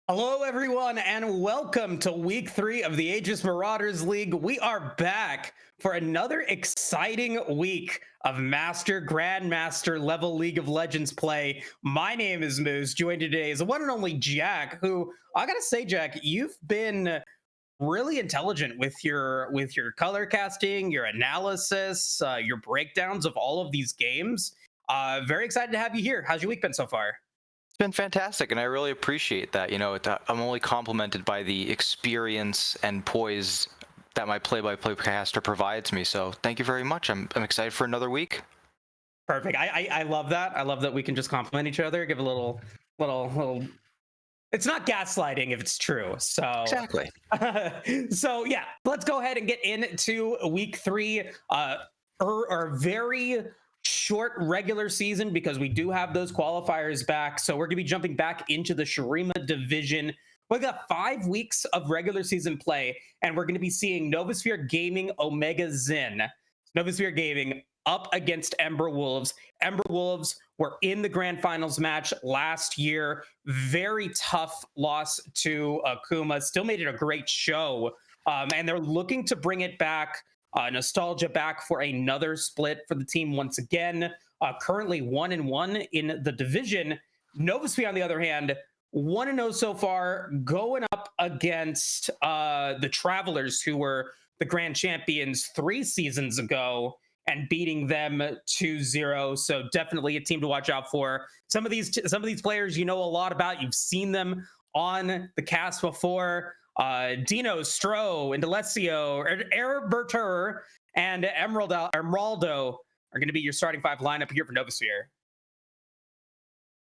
Hello, everyone, and welcome to week 3 of the Aegis Marauders League. We are back for another exciting week of Grandmaster level League of Legends play. My name is Moose. Joined today is the one and only Jack, who I gotta say, Jack, you've been really intelligent with your color casting, your analysis, your breakdowns of all of these games. Very excited to have you here. How's your week been so far? It's been fantastic, and I really appreciate that. I'm only complimented by the experience and poise that my play-by-play caster provides me. So thank you very much. I'm excited for another week. Perfect. I love that. I love that we can just compliment each other, give a little. It's not gaslighting if it's true. So, Exactly. so yeah, let's go ahead and get into week 3. Our very short regular season because we do have those qualifiers back. So we're gonna be jumping back into the Shurima division. We got 5 weeks of regular season play, and we're going to be seeing Novasphere Gaming Omega Zen. Novasphere Gaming up against Ember Wolves. Ember Wolves were in the grand finals match last year. Very tough loss to Akuma. Still made it a great show. And they're looking to bring it back, nostalgia back for another split for the team once again. Currently 1-1 in the division. Novasphere, on the other hand, 1-0 so far, going up against the Travelers, who were the grand champions 3 seasons ago, and beating them 2-0. So definitely a team to watch out for. Some of these players you know a lot about. You've seen them on the cast before. Dino, Stro, Indalecio, Erberter, and Emeraldo are going to be your starting 5 lineup here for Novasphere.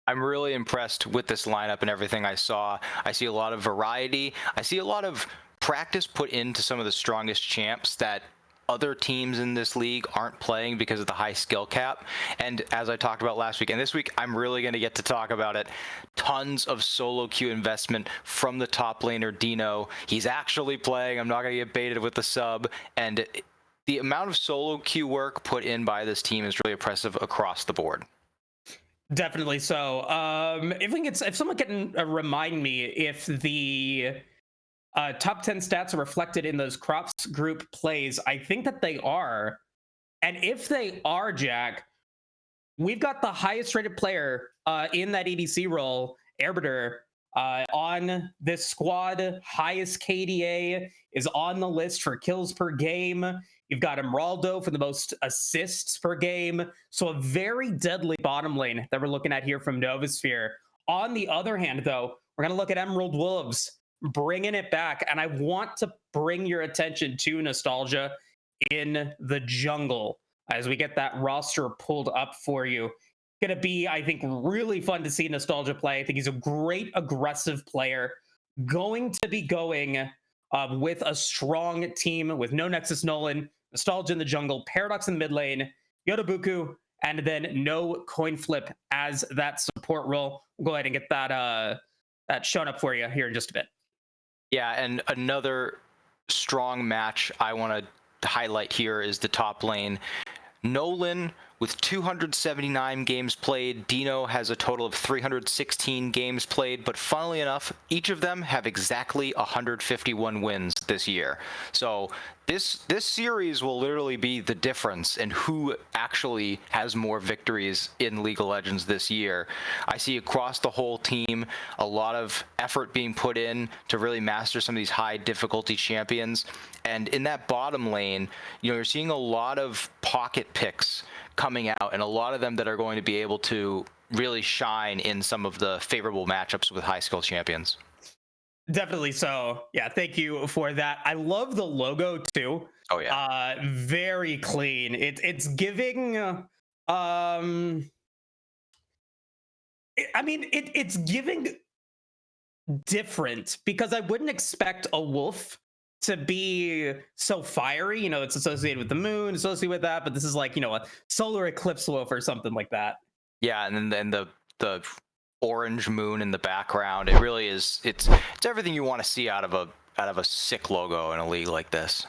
I'm really impressed with this lineup and everything I saw. I see a lot of variety. I see a lot of practice put into some of the strongest champs that other teams in this league aren't playing because of the high skill cap. And as I talked about last week, and this week I'm really going to get to talk about it, tons of solo queue investment from the top laner Dino. He's actually playing. I'm not going to get baited with the sub. And the amount of solo queue work put in by this team is really impressive across the board. Definitely so. If someone can remind me if the top 10 stats are reflected in those crops group plays, I think that they are. And if they are, Jack, we've got the highest rated player in that ADC role, Arbiter, on this squad. Highest KDA is on the list for kills per game. You've got Emeraldo for the most assists per game. So a very deadly bottom lane that we're looking at here from Novasphere. On the other hand, though, we're going to look at Emerald Wolves bringing it back. And I want to bring your attention to nostalgia in the jungle as we get that roster pulled up for you. Going to be, I think, really fun to see nostalgia play. I think he's a great aggressive player. Going to be going with a strong team with no Nexus Nolan, nostalgia in the jungle, Paradox in the mid lane, Yodobuku, and then no coin flip as that support role. We'll go ahead and get that shown up for you here in just a bit. Yeah, and another strong match I want to highlight here is the top lane. Nolan with 279 games played. Dino has a total of 316 games played, but funnily enough, each of them have exactly 151 wins this year. So this series will literally be the difference in who actually has more victories in League of Legends this year. I see across the whole team a lot of effort being put in to really master some of these high difficulty champions. And in that bottom lane, you're seeing a lot of pocket picks coming out, and a lot of them that are going to be able to really shine in some of the favorable matchups with high skill champions. Definitely so. Yeah, thank you for that. I love the logo too. Oh yeah. Very clean. It's giving it's giving different, because I wouldn't expect a wolf to be so fiery. It's associated with the moon, associated with that, but this is like, a solar eclipse wolf or something like that. Yeah, and then the orange moon in the background. It really is. It's everything you want to see out of a sick logo in a league like this.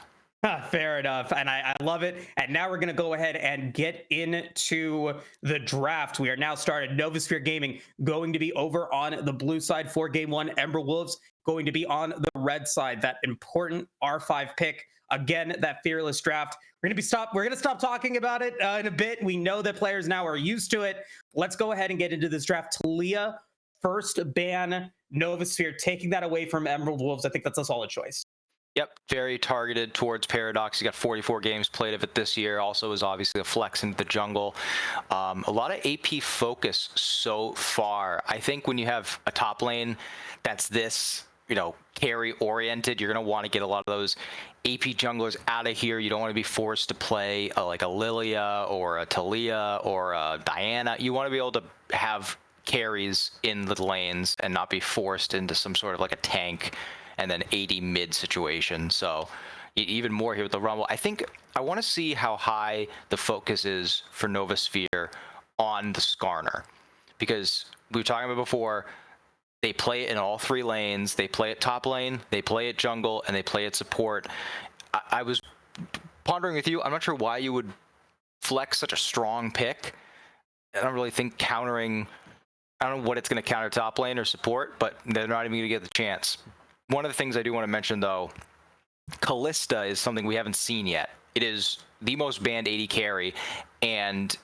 Fair enough. And I love it. And now we're going to go ahead and get into the draft. We are now started. Novasphere Gaming going to be over on the blue side for game one. Ember Wolves going to be on the red side. That important R5 pick. Again, that fearless draft. We're going to stop talking about it in a bit. We know that players now are used to it. Let's go ahead and get into this draft. Talia, first ban Novasphere, taking that away from Emerald Wolves. I think that's a solid choice. Yep, very targeted towards Paradox. He got 44 games played of it this year. Also is obviously a flex into the jungle. A lot of AP focus so far. I think when you have a top lane that's this, carry oriented, you're going to want to get a lot of those AP junglers out of here. You don't want to be forced to play like a Lilia or a Talia or a Diana. You want to be able to have carries in the lanes and not be forced into some sort of like a tank and then 80 mid situation. So even more here with the Rumble. I think I want to see how high the focus is for Novasphere on the Skarner, because we were talking about before, they play it in all three lanes. They play it top lane, they play it jungle, and they play it support. I was pondering with you, I'm not sure why you would flex such a strong pick. I don't really think countering, I don't know what it's going to counter top lane or support, but they're not even going to get the chance. One of the things I do want to mention, though, Callista is something we haven't seen yet. It is the most banned AD carry, and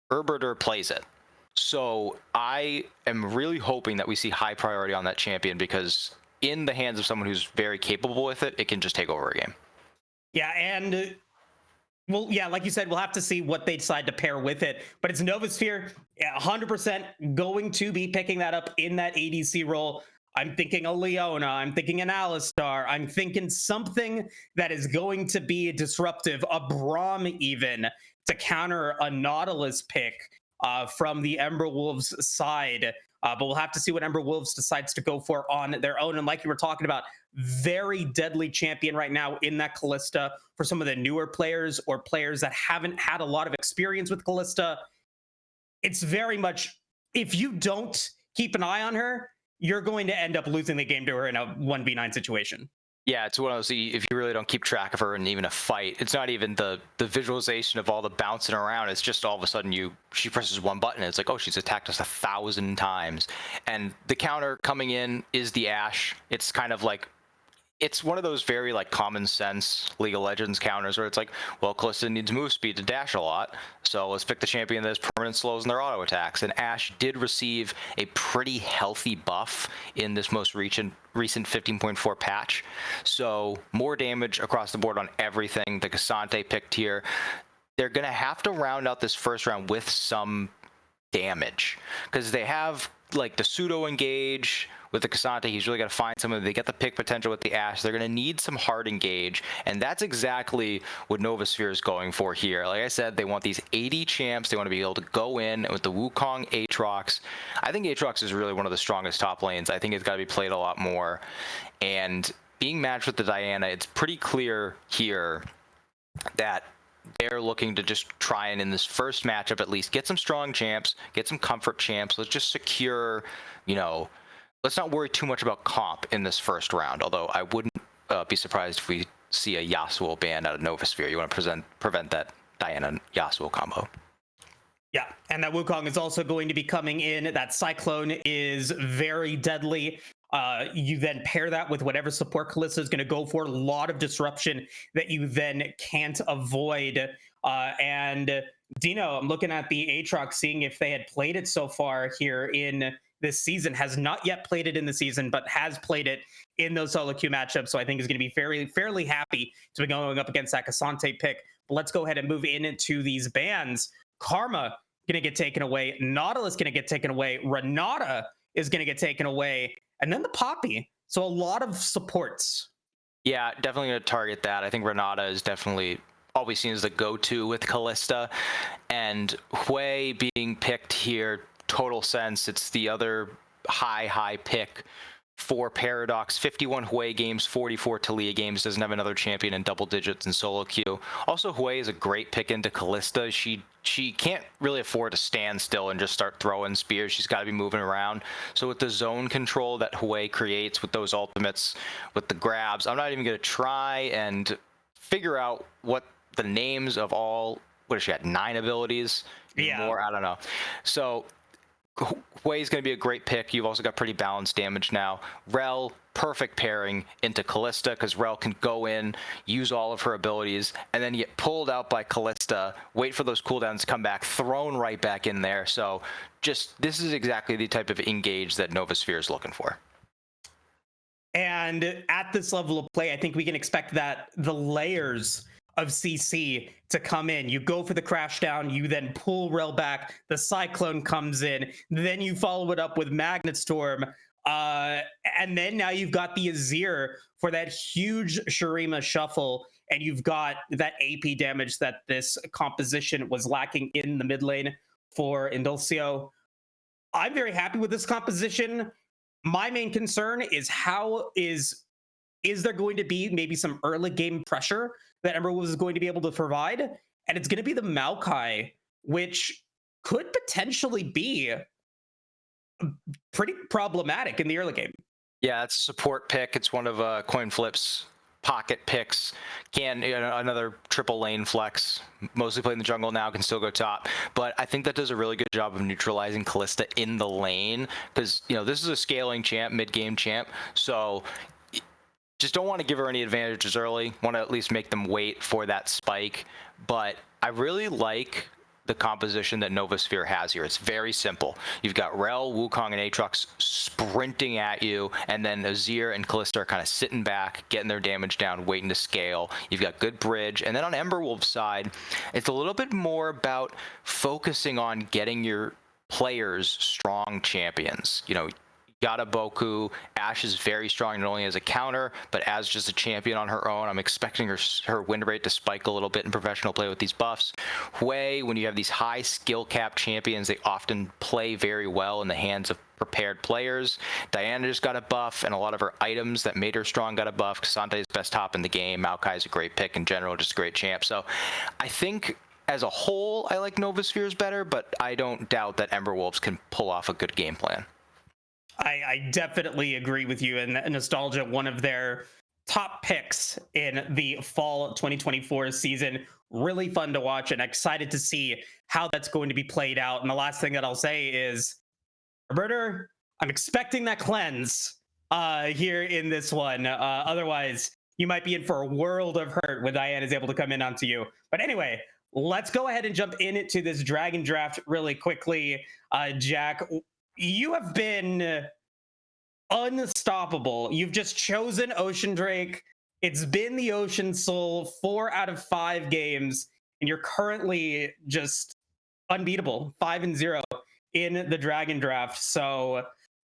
Herberter plays it. So I am really hoping that we see high priority on that champion, because in the hands of someone who's very capable with it, it can just take over a game. Yeah, and well, yeah, like you said, we'll have to see what they decide to pair with it. But it's Novasphere, 100% going to be picking that up in that ADC role. I'm thinking a Leona, I'm thinking an Alistar, I'm thinking something that is going to be disruptive, a Braum even, to counter a Nautilus pick from the Ember Wolves side. But we'll have to see what Ember Wolves decides to go for on their own. And like you were talking about, very deadly champion right now in that Callista for some of the newer players or players that haven't had a lot of experience with Callista. It's very much, if you don't keep an eye on her, you're going to end up losing the game to her in a 1v9 situation. Yeah, it's one of those, if you really don't keep track of her in even a fight, it's not even the visualization of all the bouncing around. It's just all of a sudden she presses one button and it's like, oh, she's attacked us 1,000 times. And the counter coming in is the Ashe. It's kind of like, it's one of those very like common sense League of Legends counters where it's like, well, Callista needs move speed to dash a lot, so let's pick the champion that has permanent slows in their auto attacks. And Ashe did receive a pretty healthy buff in this most recent 15.4 patch, so more damage across the board on everything. The Cassante picked here. They're gonna have to round out this first round with some damage, because they have like the pseudo engage with the Cassante. He's really got to find someone. They get the pick potential with the Ashe. They're going to need some hard engage, and that's exactly what Novasphere is going for here. Like I said, they want these 80 champs. They want to be able to go in with the Wukong Aatrox. I think Aatrox is really one of the strongest top lanes. I think it's got to be played a lot more, and being matched with the Diana, it's pretty clear here that they're looking to just try and in this first matchup at least get some strong champs, get some comfort champs. Let's just secure, let's not worry too much about comp in this first round, although I wouldn't be surprised if we see a Yasuo ban out of Novasphere. You want to prevent that Diana-Yasuo combo. Yeah, and that Wukong is also going to be coming in. That Cyclone is very deadly. You then pair that with whatever support Callista is going to go for. A lot of disruption that you then can't avoid. And Dino, I'm looking at the Aatrox, seeing if they had played it so far here in this season. Has not yet played it in the season, but has played it in those solo queue matchups. So I think is going to be fairly happy to be going up against that Cassante pick. But let's go ahead and move into these bans. Karma going to get taken away. Nautilus going to get taken away. Renata is going to get taken away. And then the Poppy. So a lot of supports. Yeah, definitely going to target that. I think Renata is definitely always seen as the go-to with Callista. And Hui being picked here, total sense. It's the other high pick for Paradox. 51 Hui games, 44 Talia games. Doesn't have another champion in double digits in solo queue. Also, Hui is a great pick into Callista. She can't really afford to stand still and just start throwing spears. She's got to be moving around. So with the zone control that Hui creates with those ultimates, with the grabs, I'm not even going to try and figure out what the names of all, what has she got, 9 abilities? Yeah. More, I don't know. So Hui's going to be a great pick. You've also got pretty balanced damage now. Rel, perfect pairing into Callista, because Rel can go in, use all of her abilities, and then get pulled out by Callista, wait for those cooldowns to come back, thrown right back in there. So just, this is exactly the type of engage that Novasphere is looking for. And at this level of play, I think we can expect that the layers of CC to come in. You go for the crash down, you then pull Rel back, the Cyclone comes in, then you follow it up with Magnet Storm, and then now you've got the Azir for that huge Shurima shuffle, and you've got that AP damage that this composition was lacking in the mid lane for Indulcio. I'm very happy with this composition. My main concern is is there going to be maybe some early game pressure that Ember is going to be able to provide? And it's going to be the Maokai, which could potentially be pretty problematic in the early game. Yeah, it's a support pick. It's one of Coin Flip's pocket picks. Another triple lane flex, mostly playing the jungle now, can still go top. But I think that does a really good job of neutralizing Callista in the lane, because this is a scaling champ, mid-game champ. So just don't want to give her any advantages early. Want to at least make them wait for that spike. But I really like the composition that Novasphere has here. It's very simple. You've got Rel, Wukong, and Aatrox sprinting at you, and then Azir and Callista are kind of sitting back, getting their damage down, waiting to scale. You've got good bridge. And then on Emberwolf's side, it's a little bit more about focusing on getting your players strong champions. Got a Boku. Ashe is very strong, not only as a counter, but as just a champion on her own. I'm expecting her win rate to spike a little bit in professional play with these buffs. Hui, when you have these high skill cap champions, they often play very well in the hands of prepared players. Diana just got a buff, and a lot of her items that made her strong got a buff. Cassandra is best top in the game. Maokai is a great pick in general, just a great champ. So I think as a whole, I like Novasphere's better, but I don't doubt that Emberwolves can pull off a good game plan. I definitely agree with you. And Nostalgia, one of their top picks in the fall 2024 season. Really fun to watch and excited to see how that's going to be played out. And the last thing that I'll say is, Roberta, I'm expecting that cleanse here in this one. Otherwise, you might be in for a world of hurt when Diana is able to come in onto you. But anyway, let's go ahead and jump into this Dragon Draft really quickly. Jack, you have been unstoppable. You've just chosen Ocean Drake. It's been the Ocean Soul 4 out of 5 games, and you're currently just unbeatable, 5-0 in the Dragon Draft. So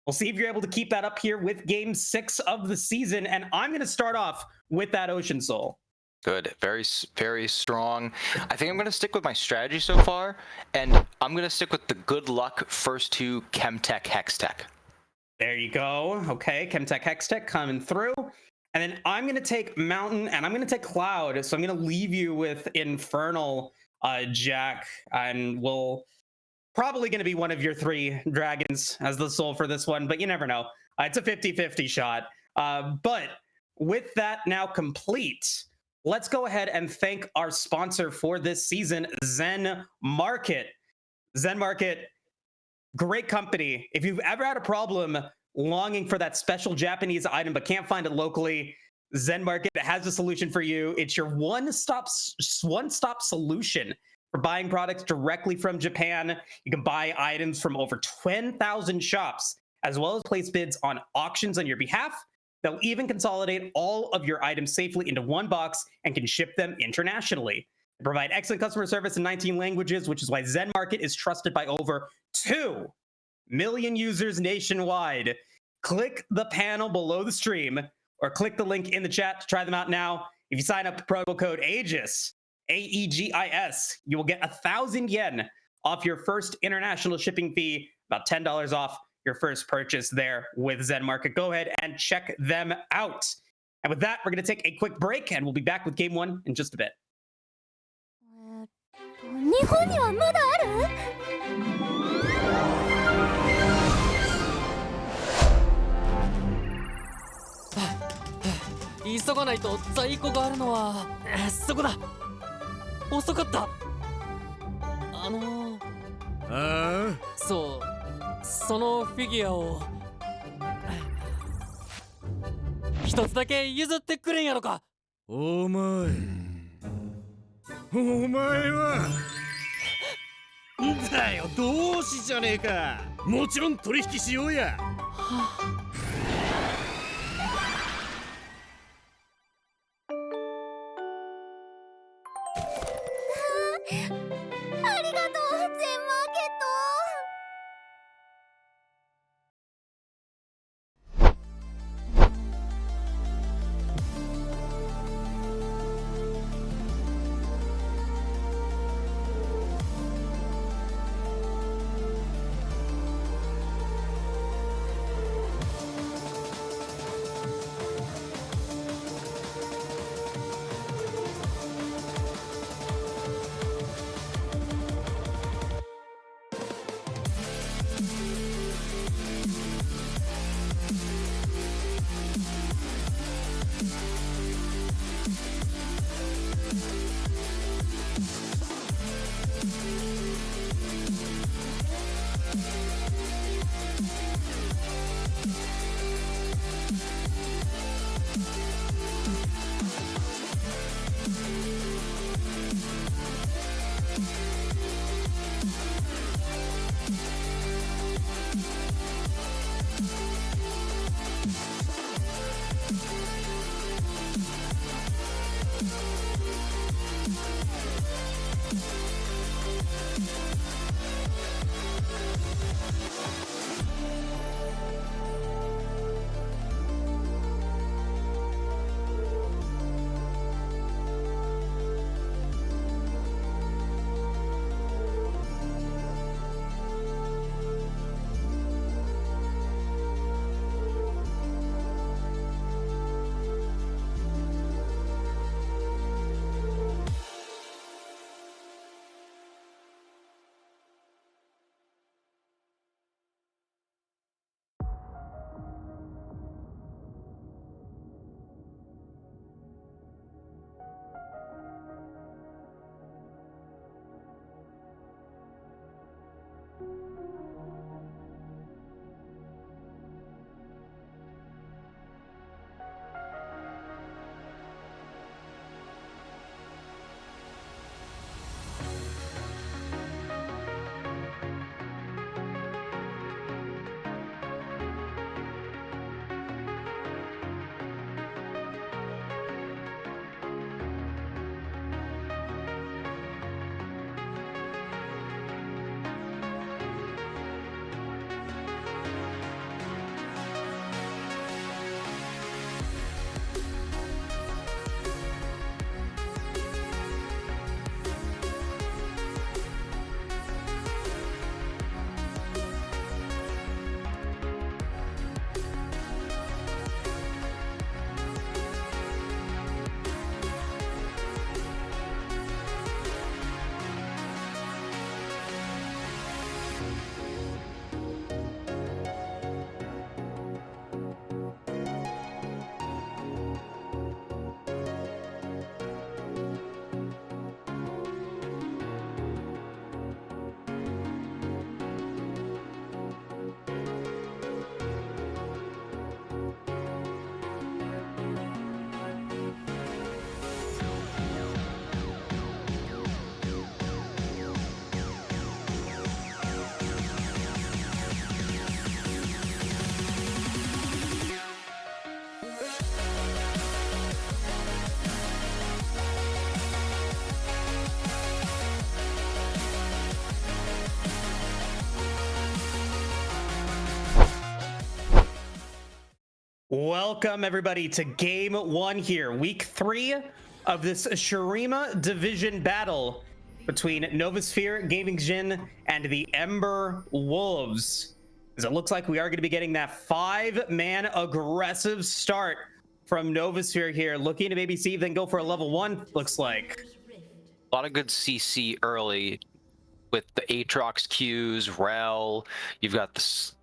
we'll see if you're able to keep that up here with game 6 of the season. And I'm going to start off with that Ocean Soul. Good. Very, very strong. I think I'm going to stick with my strategy so far, and I'm going to stick with the good luck first 2 Chemtech Hextech. There you go. Okay, Chemtech Hextech coming through. And then I'm going to take Mountain, and I'm going to take Cloud. So I'm going to leave you with Infernal, Jack, and we'll probably going to be one of your 3 dragons as the soul for this one, but you never know. It's a 50-50 shot. But with that now complete, let's go ahead and thank our sponsor for this season, Zen Market. Zen Market, great company. If you've ever had a problem longing for that special Japanese item but can't find it locally, Zen Market has a solution for you. It's your one-stop solution for buying products directly from Japan. You can buy items from over 10,000 shops, as well as place bids on auctions on your behalf. They'll even consolidate all of your items safely into one box and can ship them internationally. They provide excellent customer service in 19 languages, which is why Zen Market is trusted by over 2 million users nationwide. Click the panel below the stream or click the link in the chat to try them out now. If you sign up with promo code Aegis, AEGIS, you will get 1,000 yen off your first international shipping fee, about $10 off your first purchase there with Zen Market. Go ahead and check them out. And with that, we're going to take a quick break, and we'll be back with game 1 in just a bit. 日本にはまだある? い急がないと在庫があるのはそこだ。遅かった。あそう、そのフィギュアを一つだけ譲ってくれんやろか。あ、お前はんだよ、同志じゃねえか。もちろん取引しようや。ありがとう、全マーケット。Welcome everybody to game one here, week 3 of this Shurima division battle between Novasphere Gaming Jin and the Ember Wolves. As it looks like we are going to be getting that 5-man aggressive start from Novasphere here, looking to maybe see if they can go for a level 1, looks like. A lot of good CC early. with the Aatrox Qs, Rel, you've got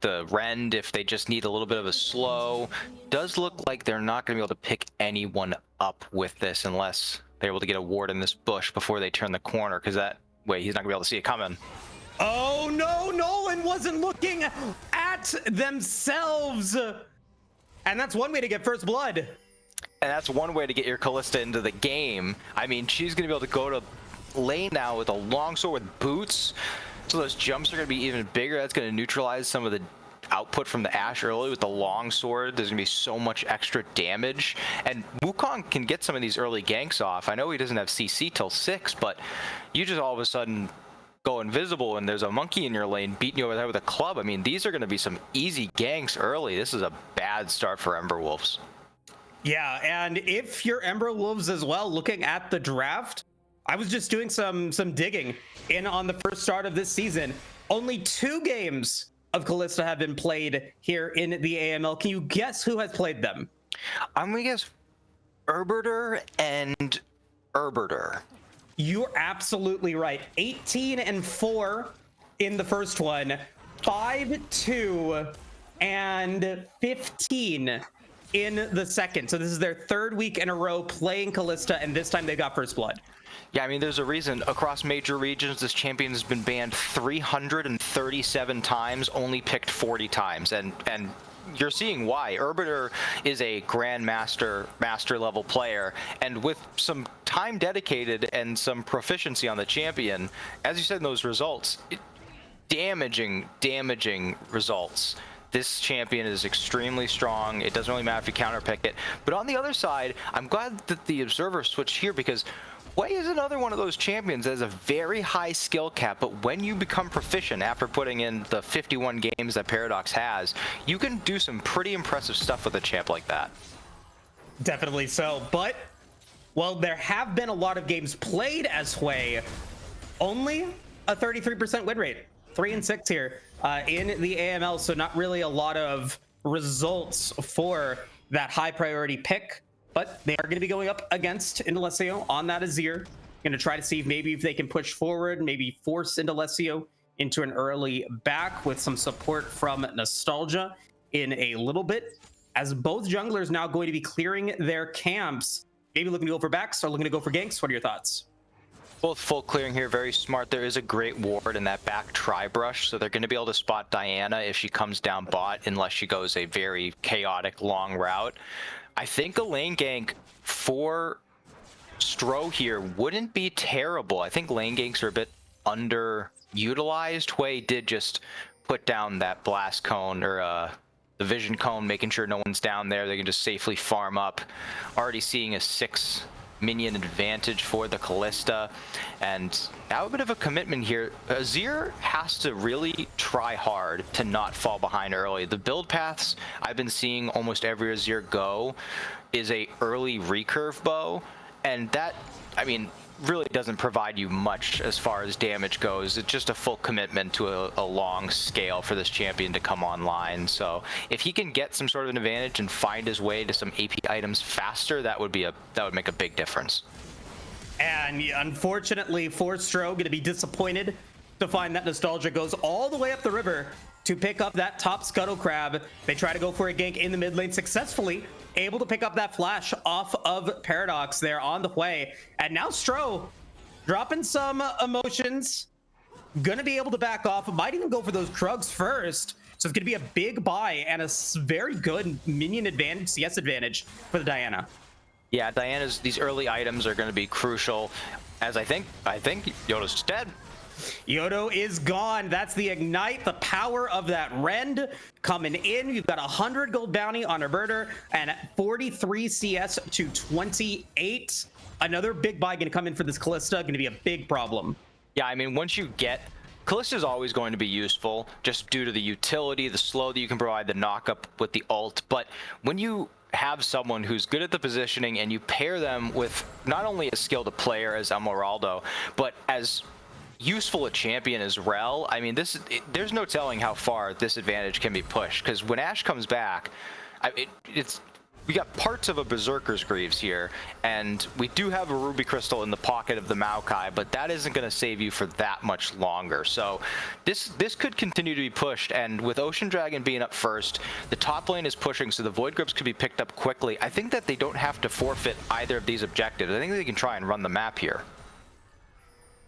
the Rend if they just need a little bit of a slow. Does look like they're not going to be able to pick anyone up with this unless they're able to get a ward in this bush before they turn the corner, because that way he's not going to be able to see it coming. Oh no, Nolan wasn't looking at themselves. And that's one way to get first blood. And that's one way to get your Kalista into the game. I mean, she's going to be able to go to lane now with a longsword with boots, so those jumps are going to be even bigger. That's going to neutralize some of the output from the Ashe early with the longsword. There's going to be so much extra damage, and Wukong can get some of these early ganks off. I know he doesn't have CC till 6, but you just all of a sudden go invisible and there's a monkey in your lane beating you over the head with a club. I mean, these are going to be some easy ganks early. This is a bad start for Ember Wolves. Yeah, and if you're Ember Wolves as well, looking at the draft, I was just doing some digging in on the first start of this season. Only 2 games of Kalista have been played here in the AML. Can you guess who has played them? I'm gonna guess Herberter and Herberter. You're absolutely right. 18-4 in the first one, 5-2 and 15 in the second. So this is their 3rd week in a row playing Kalista, and this time they got first blood. Yeah, I mean, there's a reason across major regions this champion has been banned 337 times, only picked 40 times, and you're seeing why. Herberter is a grandmaster, master level player, and with some time dedicated and some proficiency on the champion, as you said in those results, damaging results. This champion is extremely strong. It doesn't really matter if you counterpick it. But on the other side, I'm glad that the observer switched here, because Wei is another one of those champions that has a very high skill cap, but when you become proficient after putting in the 51 games that Paradox has, you can do some pretty impressive stuff with a champ like that. Definitely so, but, well, there have been a lot of games played as Wei. Only a 33% win rate. 3-6 here in the AML, so not really a lot of results for that high priority pick. But they are going to be going up against Indalecio on that Azir. Going to try to see if they can push forward, maybe force Indalecio into an early back with some support from Nostalgia in a little bit. As both junglers now going to be clearing their camps, maybe looking to go for backs or looking to go for ganks. What are your thoughts? Both full clearing here, very smart. There is a great ward in that back tri-brush, so they're going to be able to spot Diana if she comes down bot, unless she goes a very chaotic long route. I think a lane gank for Stro here wouldn't be terrible. I think lane ganks are a bit underutilized. Wei did just put down that blast cone, or the vision cone, making sure no one's down there. They can just safely farm up. Already seeing a 6 minion advantage for the Kalista, and now a bit of a commitment here. Azir has to really try hard to not fall behind early. The build paths I've been seeing almost every Azir go is a early recurve bow, and that, I mean, really doesn't provide you much as far as damage goes. It's just a full commitment to a long scale for this champion to come online. So if he can get some sort of an advantage and find his way to some AP items faster, that would make a big difference. And unfortunately for Stro, going to be disappointed to find that Nostalgia goes all the way up the river to pick up that top Scuttle Crab. They try to go for a gank in the mid lane successfully, able to pick up that flash off of Paradox there on the way. And now Stro dropping some emotions, gonna be able to back off, might even go for those Krugs first. So it's gonna be a big buy and a very good minion advantage, CS advantage for the Diana. Yeah, Diana's, these early items are gonna be crucial, as I think Yoda's dead. Yodo is gone. That's the ignite, the power of that Rend coming in. You've got 100 gold bounty on Herberter and 43 CS to 28. Another big buy going to come in for this Kalista. Going to be a big problem. Yeah, I mean, once you get... Kalista is always going to be useful, just due to the utility, the slow that you can provide, the knockup with the ult. But when you have someone who's good at the positioning and you pair them with not only a skilled player as Marauder, but as useful a champion as Rel, I mean, there's no telling how far this advantage can be pushed, because when Ashe comes back, it's we got parts of a Berserker's Greaves here, and we do have a Ruby Crystal in the pocket of the Maokai, but that isn't going to save you for that much longer. So this could continue to be pushed, and with Ocean Dragon being up first, the top lane is pushing, so the Void Grips could be picked up quickly. I think that they don't have to forfeit either of these objectives. I think they can try and run the map here.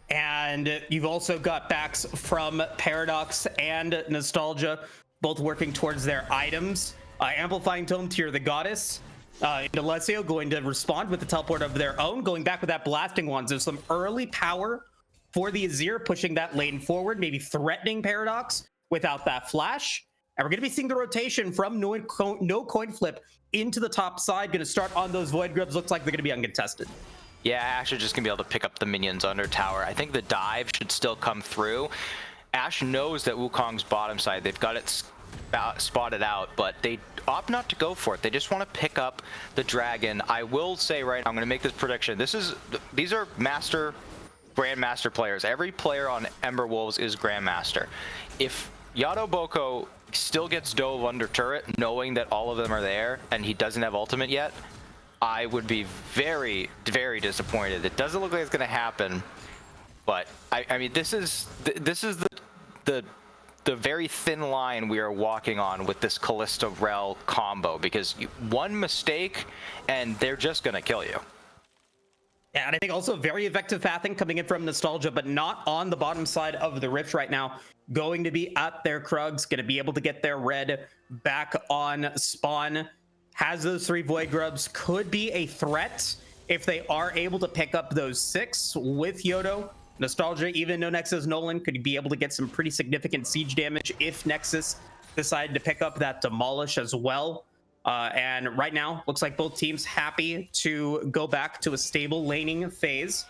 And you've also got backs from Paradox and Nostalgia, both working towards their items. Amplifying Tome Tier the Goddess. Indalecio going to respond with the teleport of their own, going back with that Blasting Wand. So some early power for the Azir, pushing that lane forward, maybe threatening Paradox without that flash. And we're going to be seeing the rotation from no coin flip into the top side. Going to start on those Void Grubs. Looks like they're going to be uncontested. Yeah, Ashe is just going to be able to pick up the minions under tower. I think the dive should still come through. Ashe knows that Wukong's bottom side, they've got it spotted out, but they opt not to go for it. They just want to pick up the dragon. I will say right now, I'm going to make this prediction. These are Grandmaster players. Every player on Ember Wolves is Grandmaster. If Yado Boko still gets dove under turret, knowing that all of them are there, and he doesn't have ultimate yet, I would be very, very disappointed. It doesn't look like it's going to happen, but I mean, this is the very thin line we are walking on with this Kalista Rel combo, because one mistake and they're just going to kill you. Yeah, and I think also very effective pathing coming in from Nostalgia, but not on the bottom side of the Rift right now. Going to be at their Krugs, going to be able to get their red back on spawn. Has those 3 Void Grubs, could be a threat if they are able to pick up those 6 with Yodo. Nostalgia, even no Nexus Nolan, could be able to get some pretty significant siege damage if Nexus decided to pick up that Demolish as well. And right now, looks like both teams happy to go back to a stable laning phase.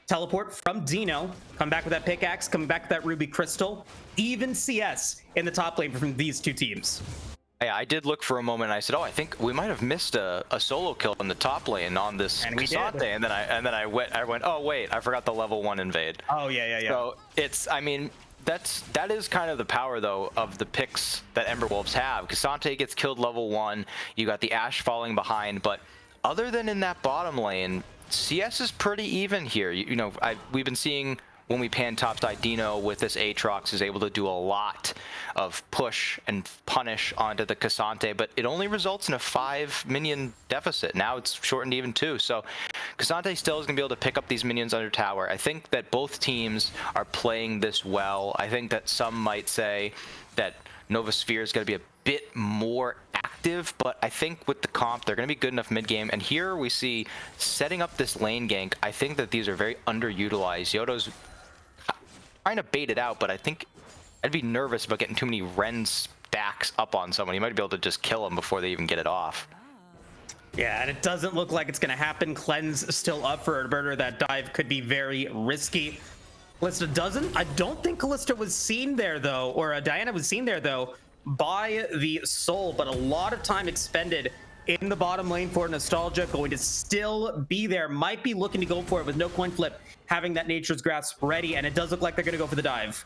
Teleport from Dino, come back with that pickaxe, come back with that Ruby Crystal. Even CS in the top lane from these two teams. Yeah, I did look for a moment and I said, oh, I think we might have missed a solo kill in the top lane on this Cassante, and then I went, oh wait, I forgot the level 1 invade. Oh yeah. So it's, I mean, that is kind of the power though of the picks that Ember Wolves have. Cassante gets killed level 1, you got the Ashe falling behind, but other than in that bottom lane, CS is pretty even here. You know, we've been seeing when we pan topside, Dino with this Aatrox is able to do a lot of push and punish onto the Cassante, but it only results in a 5 minion deficit. Now it's shortened to even 2. So Cassante still is going to be able to pick up these minions under tower. I think that both teams are playing this well. I think that some might say that Novasphere is going to be a bit more active, but I think with the comp, they're going to be good enough mid-game. And here we see setting up this lane gank. I think that these are very underutilized. Yodo's trying to bait it out, but I think I'd be nervous about getting too many Ren stacks up on someone. You might be able to just kill them before they even get it off. Yeah, and it doesn't look like it's going to happen. Cleanse still up for a murder. That dive could be very risky. Kalista doesn't. I don't think Kalista was seen there, though, or Diana was seen there, though, by the Soul, but a lot of time expended in the bottom lane for Nostalgia. Going to still be there. Might be looking to go for it with no coin flip, having that Nature's Grasp ready, and it does look like they're going to go for the dive.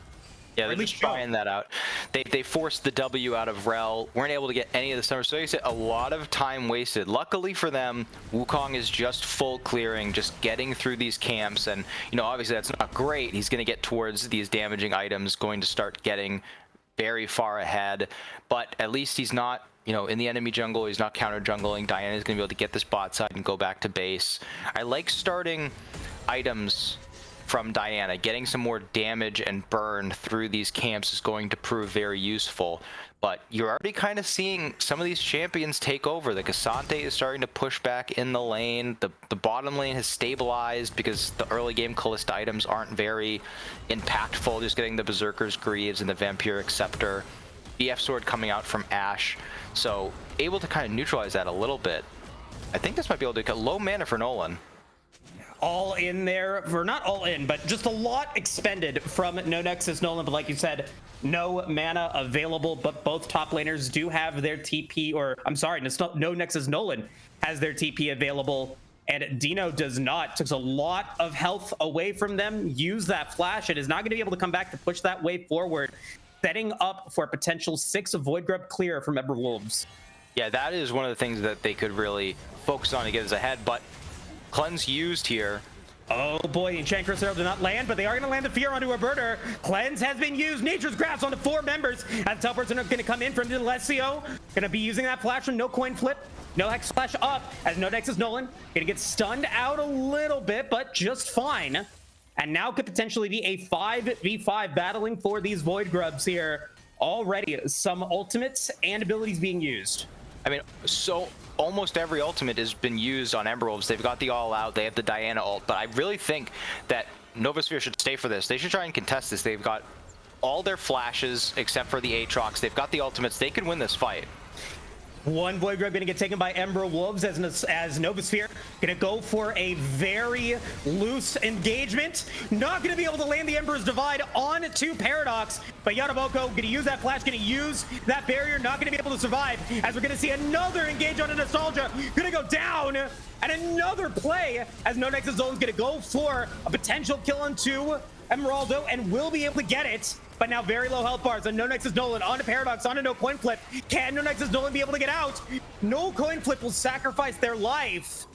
Yeah, they're just trying that out. They forced the W out of Rel, weren't able to get any of the summer. So you said a lot of time wasted. Luckily for them, Wukong is just full clearing, just getting through these camps. And, you know, obviously that's not great. He's going to get towards these damaging items, going to start getting very far ahead. But at least he's not, you know, in the enemy jungle. He's not counter jungling. Diana is going to be able to get this bot side and go back to base. I like starting items from Diana. Getting some more damage and burn through these camps is going to prove very useful. But you're already kind of seeing some of these champions take over. The Cassante is starting to push back in the lane. The bottom lane has stabilized because the early game Kalista items aren't very impactful. Just getting the Berserker's Greaves and the Vampiric Scepter. BF Sword coming out from Ashe. So able to kind of neutralize that a little bit. I think this might be able to get low mana for Nolan. All in there, or not all in, but just a lot expended from no Nexus Nolan. But like you said, no mana available, but both top laners do have their TP, or I'm sorry, no Nexus Nolan has their TP available, and Dino does not. Took a lot of health away from them, use that flash, and is not going to be able to come back to push that way forward, setting up for a potential 6 Void Grub clear from Ember Wolves. Yeah, that is one of the things that they could really focus on to get us ahead, but Cleanse used here. Oh boy, the Enchantress Arrow did not land, but they are going to land the Fear onto a Birder. Cleanse has been used. Nature's Grasp onto 4 members. And the teleports are going to come in from Alessio. Going to be using that flash from no coin flip. No Hex Splash up as no Nexus Nolan. Going to get stunned out a little bit, but just fine. And now could potentially be a 5v5 battling for these Void Grubs here. Already some ultimates and abilities being used. I mean, so almost every ultimate has been used on Ember Wolves. They've got the All Out, they have the Diana ult, but I really think that Novasphere should stay for this. They should try and contest this. They've got all their flashes except for the Aatrox. They've got the ultimates. They can win this fight. One Void Grub going to get taken by Ember Wolves as Novasphere going to go for a very loose engagement. Not going to be able to land the Ember's Divide onto Paradox, but Yotaboko going to use that flash, going to use that barrier, not going to be able to survive, as we're going to see another engage on a Nostalgia, going to go down, and another play as No Nexus Zone's going to go for a potential kill onto Emeraldo and will be able to get it. But now very low health bars and no Nexus Nolan onto Paradox, onto no coin flip. Can no Nexus Nolan be able to get out? No coin flip will sacrifice their life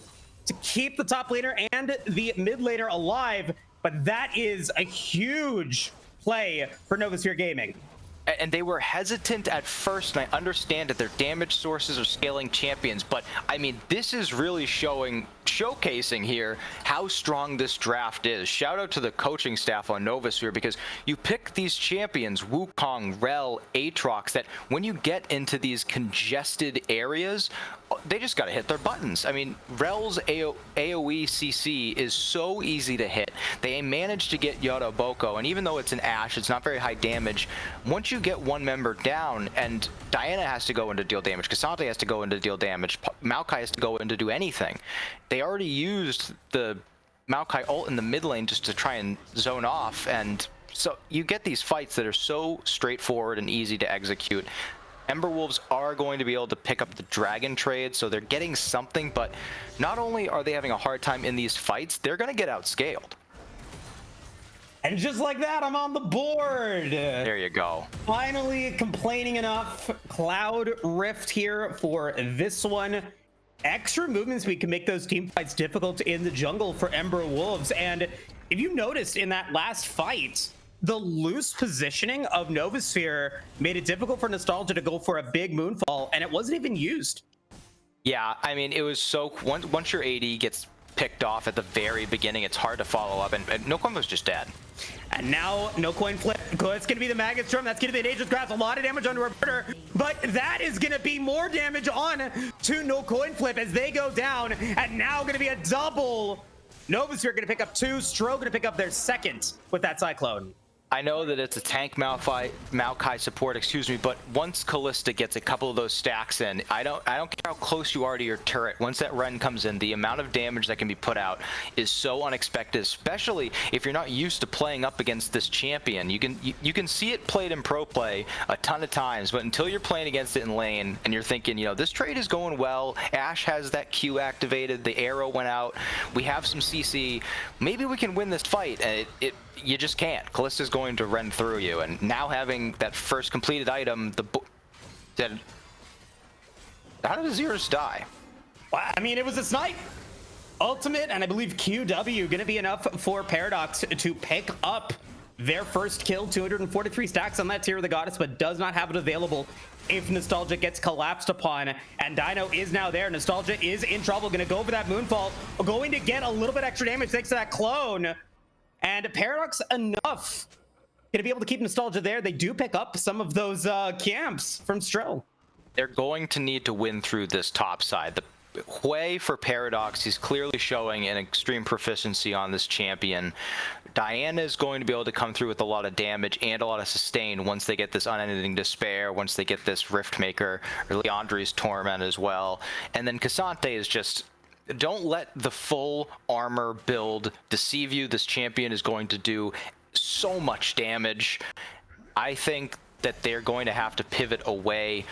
to keep the top laner and the mid laner alive. But that is a huge play for Novasphere Gaming. And they were hesitant at first, and I understand that their damage sources are scaling champions, but I mean, this is really showcasing here how strong this draft is. Shout out to the coaching staff on Novasphere, because you pick these champions, Wukong, Rel, Aatrox, that when you get into these congested areas, they just got to hit their buttons. I mean, Rel's AoE CC is so easy to hit. They managed to get Yotaboko, and even though it's an Ashe, it's not very high damage. Once you get one member down, and Diana has to go in to deal damage, Cassante has to go in to deal damage, Maokai has to go in to do anything. They already used the Maokai ult in the mid lane just to try and zone off, and so you get these fights that are so straightforward and easy to execute. Ember Wolves are going to be able to pick up the Dragon trade, so they're getting something, but not only are they having a hard time in these fights, they're going to get outscaled. And just like that, I'm on the board. There you go. Finally complaining enough. Cloud Rift here for this one. Extra movement speed can make those team fights difficult in the jungle for Ember Wolves. And if you noticed in that last fight, the loose positioning of Novasphere made it difficult for Nostalgia to go for a big Moonfall, and it wasn't even used. Yeah, I mean, it was so... Once your AD gets picked off at the very beginning, it's hard to follow up, and No Coin was just dead. And now, no coin flip. It's going to be the Maggot Storm. That's going to be the Nature's Grasp. A lot of damage onto Roberta, but that is going to be more damage on to no coin flip as they go down, and now going to be a double. Novasphere going to pick up 2. Stro going to pick up their second with that Cyclone. I know that it's a tank Maokai support, excuse me, but once Callista gets a couple of those stacks in, I don't care how close you are to your turret. Once that Ren comes in, the amount of damage that can be put out is so unexpected, especially if you're not used to playing up against this champion. You can see it played in pro play a ton of times, but until you're playing against it in lane and you're thinking, you know, this trade is going well, Ashe has that Q activated, the arrow went out, we have some CC, maybe we can win this fight, and you just can't. Callista's going to run through you, and now having that first completed item, how did Azirus die? Well, I mean, it was a snipe. Ultimate, and I believe QW going to be enough for Paradox to pick up their first kill. 243 stacks on that Tear of the Goddess, but does not have it available if Nostalgia gets collapsed upon. And Dino is now there. Nostalgia is in trouble. Going to go for that Moonfall. Going to get a little bit extra damage thanks to that clone. And Paradox enough going to be able to keep Nostalgia there. They do pick up some of those camps from Stro. They're going to need to win through this top side. The way for Paradox, he's clearly showing an extreme proficiency on this champion. Diana is going to be able to come through with a lot of damage and a lot of sustain once they get this Unending Despair, once they get this Riftmaker, or Leandri's Torment as well. And then Cassante is just... Don't let the full armor build deceive you. This champion is going to do so much damage. I think that they're going to have to pivot away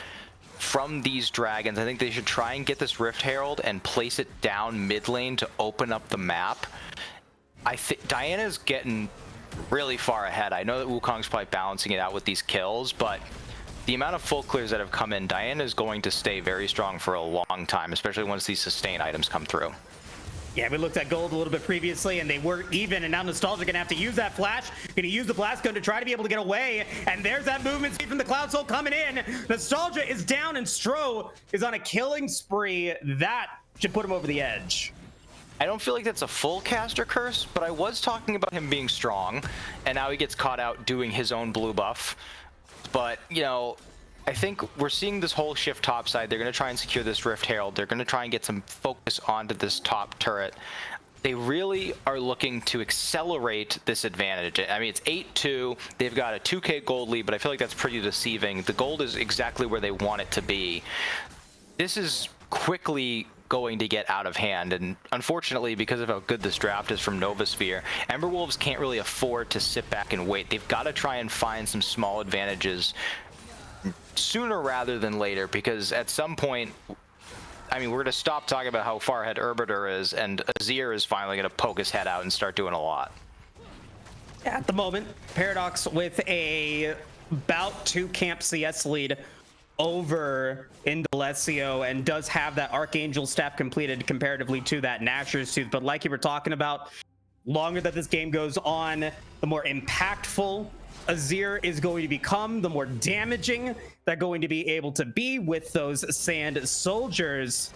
from these dragons. I think they should try and get this Rift Herald and place it down mid lane to open up the map. I think Diana's getting really far ahead. I know that Wukong's probably balancing it out with these kills, but the amount of full clears that have come in, Diana is going to stay very strong for a long time, especially once these sustain items come through. Yeah, we looked at gold a little bit previously, and they were even, and now Nostalgia gonna have to use that flash, gonna use the blast gun to try to be able to get away, and there's that movement speed from the Cloud Soul coming in. Nostalgia is down, and Stro is on a killing spree. That should put him over the edge. I don't feel like that's a full caster curse, but I was talking about him being strong, and now he gets caught out doing his own blue buff. But, you know, I think we're seeing this whole shift topside. They're going to try and secure this Rift Herald. They're going to try and get some focus onto this top turret. They really are looking to accelerate this advantage. I mean, it's 8-2. They've got a 2k gold lead, but I feel like that's pretty deceiving. The gold is exactly where they want it to be. This is quickly going to get out of hand, and unfortunately, because of how good this draft is from Novasphere, Ember Wolves can't really afford to sit back and wait. They've got to try and find some small advantages sooner rather than later, because at some point, I mean, we're going to stop talking about how far ahead Arbiter is, and Azir is finally going to poke his head out and start doing a lot. At the moment, Paradox with a about 2 camp CS lead over Indalecio, and does have that Archangel staff completed comparatively to that Nashor's Tooth. But like you were talking about, longer that this game goes on, the more impactful Azir is going to become, the more damaging they're going to be able to be with those Sand Soldiers.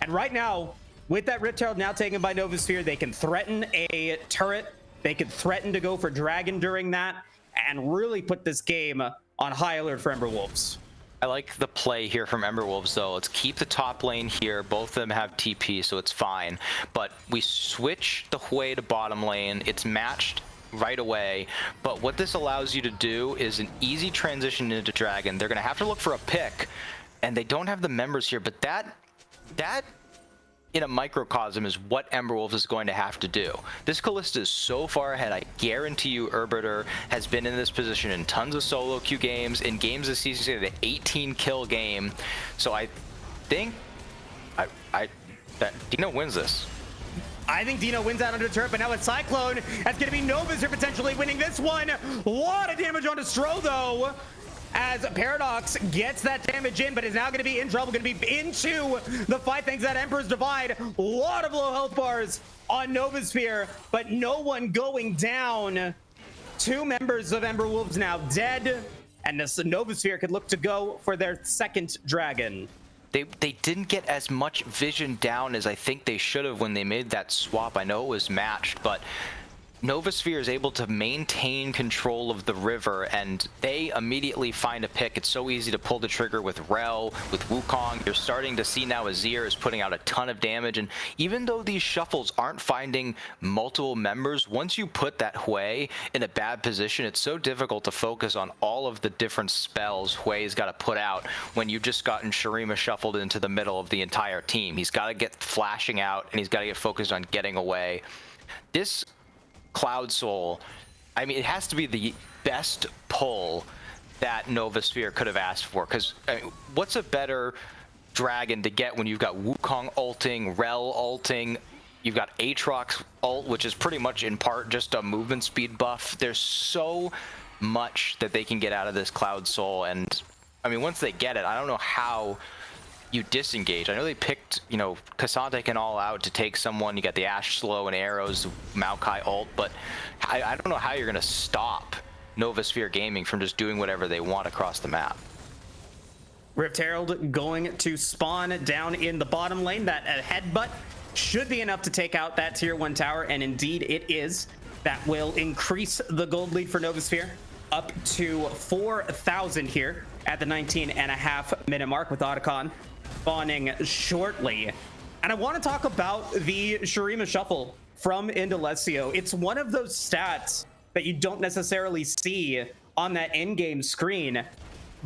And right now, with that Rift Herald now taken by Novasphere, they can threaten a turret, they can threaten to go for Dragon during that, and really put this game on high alert for Ember Wolves. I like the play here from Ember Wolves, though. Let's keep the top lane here. Both of them have TP, so it's fine. But we switch the Hui to bottom lane. It's matched right away. But what this allows you to do is an easy transition into Dragon. They're going to have to look for a pick, and they don't have the members here. But that in a microcosm is what Ember Wolves is going to have to do. This Kalista is so far ahead. I guarantee you Arbiter has been in this position in tons of solo queue games, in games this season, the 18 kill game. So I think that Dino wins this. I think Dino wins out under the turret, but now it's Cyclone. That's going to be Novasphere potentially winning this one. A lot of damage on Stro, though, as Paradox gets that damage in, but is now going to be in trouble, going to be into the fight thanks to that Emperor's Divide. A lot of low health bars on Novasphere, but no one going down. 2 members of Ember Wolves now dead, and this Novasphere could look to go for their second dragon. They didn't get as much vision down as I think they should have when they made that swap. I know it was matched, but Novasphere is able to maintain control of the river, and they immediately find a pick. It's so easy to pull the trigger with Rel, with Wukong. You're starting to see now Azir is putting out a ton of damage, and even though these shuffles aren't finding multiple members, once you put that Hui in a bad position, it's so difficult to focus on all of the different spells Hui's got to put out when you've just gotten Shurima shuffled into the middle of the entire team. He's got to get flashing out, and he's got to get focused on getting away. This Cloud Soul, I mean, it has to be the best pull that Novasphere could have asked for, because I mean, what's a better dragon to get when you've got Wukong ulting, Rel ulting, you've got Aatrox ult, which is pretty much in part just a movement speed buff. There's so much that they can get out of this Cloud Soul, and I mean, once they get it, I don't know how you disengage. I know they picked, you know, Cassandra and all out to take someone. You got the Ashe slow and arrows, Maokai ult, but I don't know how you're going to stop Novasphere Gaming from just doing whatever they want across the map. Rift Herald going to spawn down in the bottom lane. That headbutt should be enough to take out that tier 1 tower, and indeed it is. That will increase the gold lead for Novasphere up to 4,000 here at the 19.5 minute mark, with Otacon spawning shortly. And I want to talk about the Shurima shuffle from Indalecio. It's one of those stats that you don't necessarily see on that in-game screen,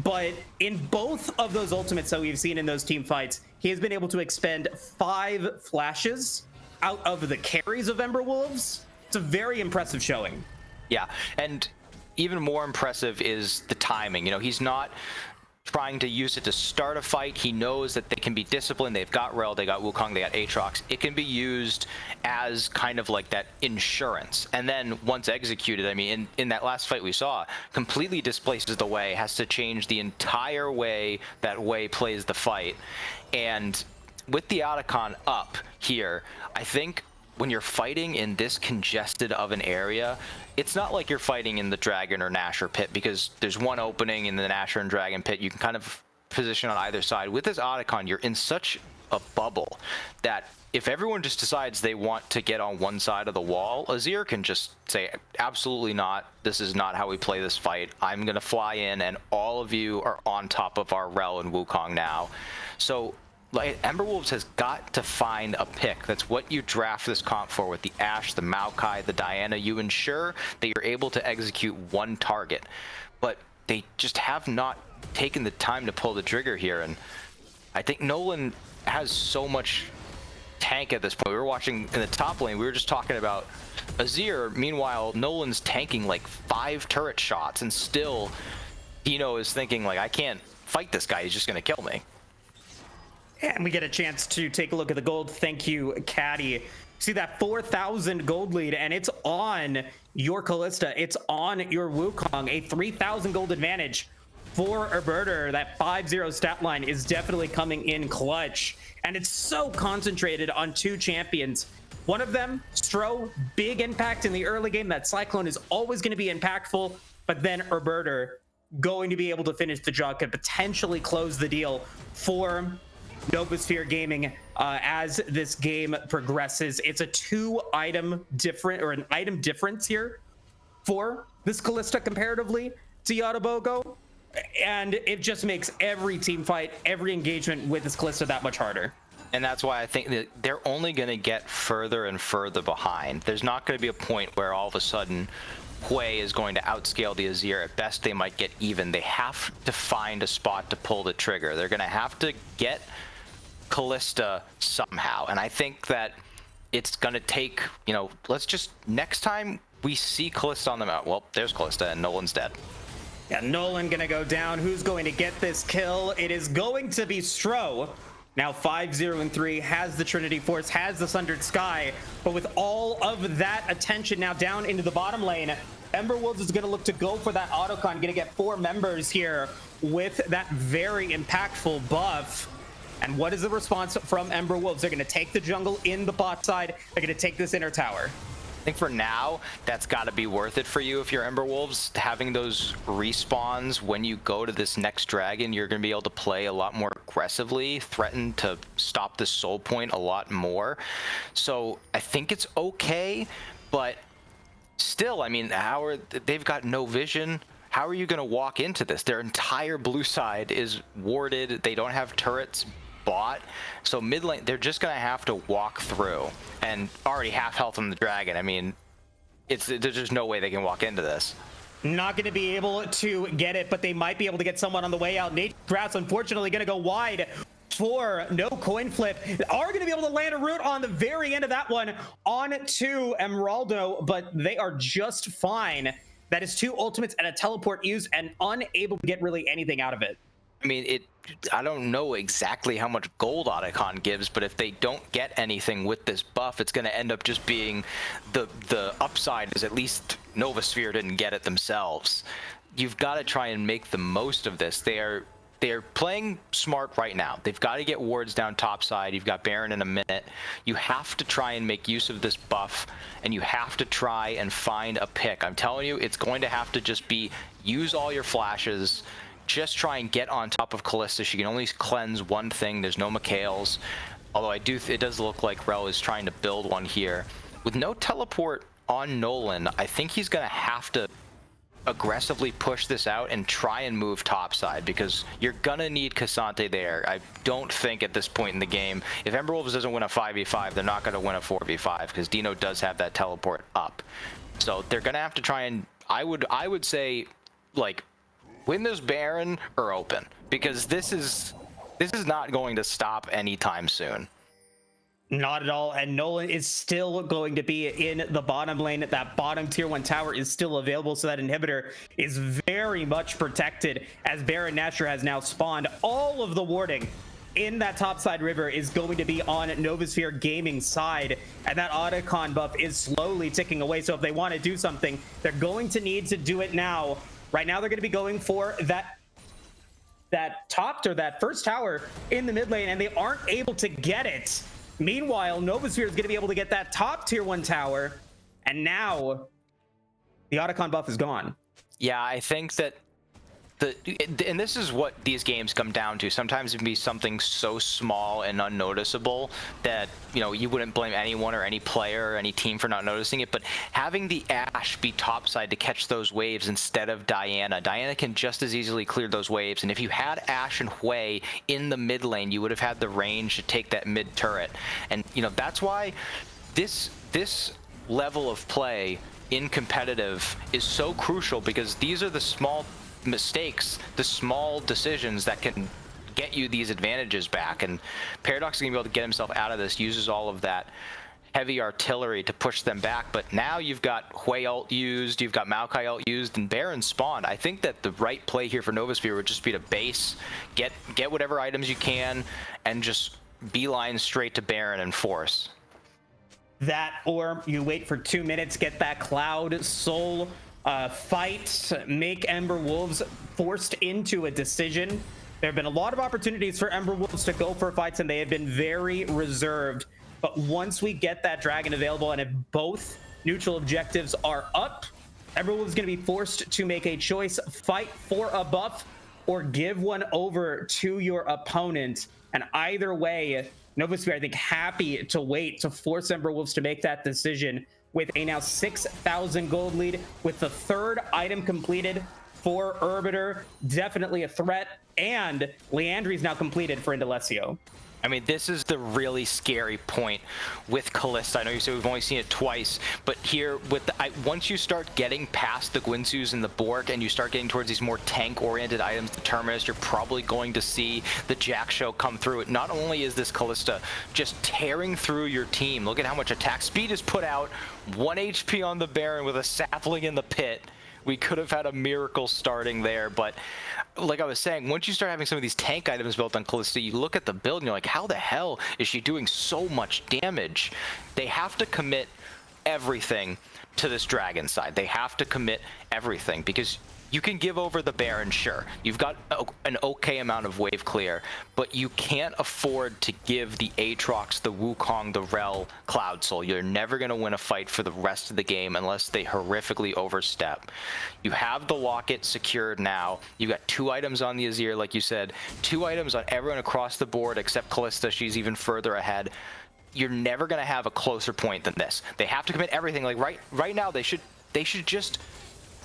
but in both of those ultimates that we've seen in those team fights, he has been able to expend 5 flashes out of the carries of Ember Wolves. It's a very impressive showing. Yeah, and even more impressive is the timing. You know, he's not trying to use it to start a fight. He knows that they can be disciplined. They've got Rel, they got Wukong, they got Aatrox. It can be used as kind of like that insurance. And then once executed, I mean, in that last fight we saw, completely displaces the Wei, has to change the entire way that Wei plays the fight. And with the Otacon up here, I think when you're fighting in this congested of an area, it's not like you're fighting in the Dragon or Nashor pit, because there's one opening in the Nashor and Dragon pit. You can kind of position on either side. With this Otacon, you're in such a bubble that if everyone just decides they want to get on one side of the wall, Azir can just say, absolutely not. This is not how we play this fight. I'm going to fly in, and all of you are on top of our Rel and Wukong now. So like, Emberwolves has got to find a pick. That's what you draft this comp for with the Ashe, the Maokai, the Diana. You ensure that you're able to execute one target. But they just have not taken the time to pull the trigger here. And I think Nolan has so much tank at this point. We were watching in the top lane, we were just talking about Azir. Meanwhile, Nolan's tanking like 5 turret shots, and still Dino is thinking like, I can't fight this guy. He's just going to kill me. And we get a chance to take a look at the gold. Thank you, Caddy. See that 4,000 gold lead, and it's on your Kalista. It's on your Wukong. A 3,000 gold advantage for Herberter. That 5-0 stat line is definitely coming in clutch. And it's so concentrated on 2 champions. One of them, Stro, big impact in the early game. That Cyclone is always going to be impactful. But then Herberter going to be able to finish the job, could potentially close the deal for Novasphere Gaming as this game progresses. It's a 2-item different, or an item difference here for this Kalista comparatively to Yadabogo, and it just makes every team fight, every engagement with this Kalista that much harder. And that's why I think that they're only going to get further and further behind. There's not going to be a point where all of a sudden Hui is going to outscale the Azir. At best, they might get even. They have to find a spot to pull the trigger. They're going to have to get Kalista somehow, and I think that it's gonna take, you know, let's just, next time we see Kalista on the map, well, there's Kalista and Nolan's dead. Yeah, Nolan gonna go down. Who's going to get this kill? It is going to be Stro. Now 5-0-3, has the Trinity Force, has the Sundered Sky, but with all of that attention now down into the bottom lane, Emberwolves is gonna look to go for that Otacon, gonna get 4 members here with that very impactful buff. And what is the response from Emberwolves? They're going to take the jungle in the bot side. They're going to take this inner tower. I think for now, that's got to be worth it for you if you're Emberwolves. Having those respawns when you go to this next dragon, you're going to be able to play a lot more aggressively, threaten to stop the soul point a lot more. So I think it's okay, but still, I mean, they've got no vision. How are you going to walk into this? Their entire blue side is warded. They don't have turrets bought. So mid lane, they're just going to have to walk through. And already half health on the dragon. I mean, there's just no way they can walk into this. Not going to be able to get it, but they might be able to get someone on the way out. Nate Drafts, unfortunately, going to go wide for no coin flip. Are going to be able to land a root on the very end of that one onto Emeraldo, but they are just fine. That is 2 ultimates and a teleport used, and unable to get really anything out of it. I mean, I don't know exactly how much gold Otacon gives, but if they don't get anything with this buff, it's going to end up just being the upside is at least Novasphere didn't get it themselves. You've got to try and make the most of this. They're playing smart right now. They've got to get wards down topside. You've got Baron in a minute. You have to try and make use of this buff, and you have to try and find a pick. I'm telling you, it's going to have to just be use all your flashes. Just try and get on top of Kalista. She can only cleanse one thing. There's no Mikhails. Although it does look like Rel is trying to build one here. With no teleport on Nolan, I think he's going to have to aggressively push this out and try and move topside, because you're gonna need Cassante there. I don't think at this point in the game, if Emberwolves doesn't win a 5v5, they're not gonna win a 4v5, because Dino does have that teleport up. So they're gonna have to try and, I would say, like, win this Baron or open, because this is not going to stop anytime soon. Not at all. And Nolan is still going to be in the bottom lane. That bottom tier 1 tower is still available, so that inhibitor is very much protected as Baron Nashor has now spawned. All of the warding in that topside river is going to be on Novasphere Gaming side, and that Otacon buff is slowly ticking away. So if they want to do something, they're going to need to do it now. Right now, they're going to be going for that top or that first tower in the mid lane, and they aren't able to get it. Meanwhile, Novasphere is going to be able to get that top tier 1 tower, and now the Otacon buff is gone. Yeah, I think that and this is what these games come down to. Sometimes it can be something so small and unnoticeable that, you know, you wouldn't blame anyone or any player or any team for not noticing it, but having the Ashe be topside to catch those waves instead of Diana can just as easily clear those waves. And if you had Ashe and Hui in the mid lane, you would have had the range to take that mid turret. And, you know, that's why this level of play in competitive is so crucial, because these are the small mistakes, the small decisions that can get you these advantages back. And Paradox is going to be able to get himself out of this, uses all of that heavy artillery to push them back. But now you've got Hui ult used, you've got Maokai ult used, and Baron spawned. I think that the right play here for Novasphere would just be to base, get whatever items you can, and just beeline straight to Baron and force. That, or you wait for 2 minutes, get that Cloud Soul fight, make Ember Wolves forced into a decision. There have been a lot of opportunities for Ember Wolves to go for fights, and they have been very reserved. But once we get that dragon available, and if both neutral objectives are up, Ember Wolves is going to be forced to make a choice: fight for a buff or give one over to your opponent. And either way, Novasphere, I think, happy to wait to force Ember Wolves to make that decision, with a now 6,000 gold lead, with the 3rd item completed for Arbiter. Definitely a threat, and Leandri's now completed for Indalecio. I mean, this is the really scary point with Kalista. I know you said we've only seen it twice, but here, with once you start getting past the Guinsoo's and the Bork, and you start getting towards these more tank-oriented items, the Terminus, you're probably going to see the Jack Show come through. Not only is this Kalista just tearing through your team, look at how much attack speed is put out, 1 HP on the Baron with a sapling in the pit. We could have had a miracle starting there, but like I was saying, once you start having some of these tank items built on Kalista, you look at the build and you're like, how the hell is she doing so much damage? They have to commit everything to this dragon side. They have to commit everything, because you can give over the Baron, sure. You've got an okay amount of wave clear, but you can't afford to give the Aatrox, the Wukong, the Rel Cloud Soul. You're never going to win a fight for the rest of the game unless they horrifically overstep. You have the Locket secured now. You've got 2 items on the Azir, like you said. 2 items on everyone across the board except Kalista. She's even further ahead. You're never going to have a closer point than this. They have to commit everything. Like right now, they should just...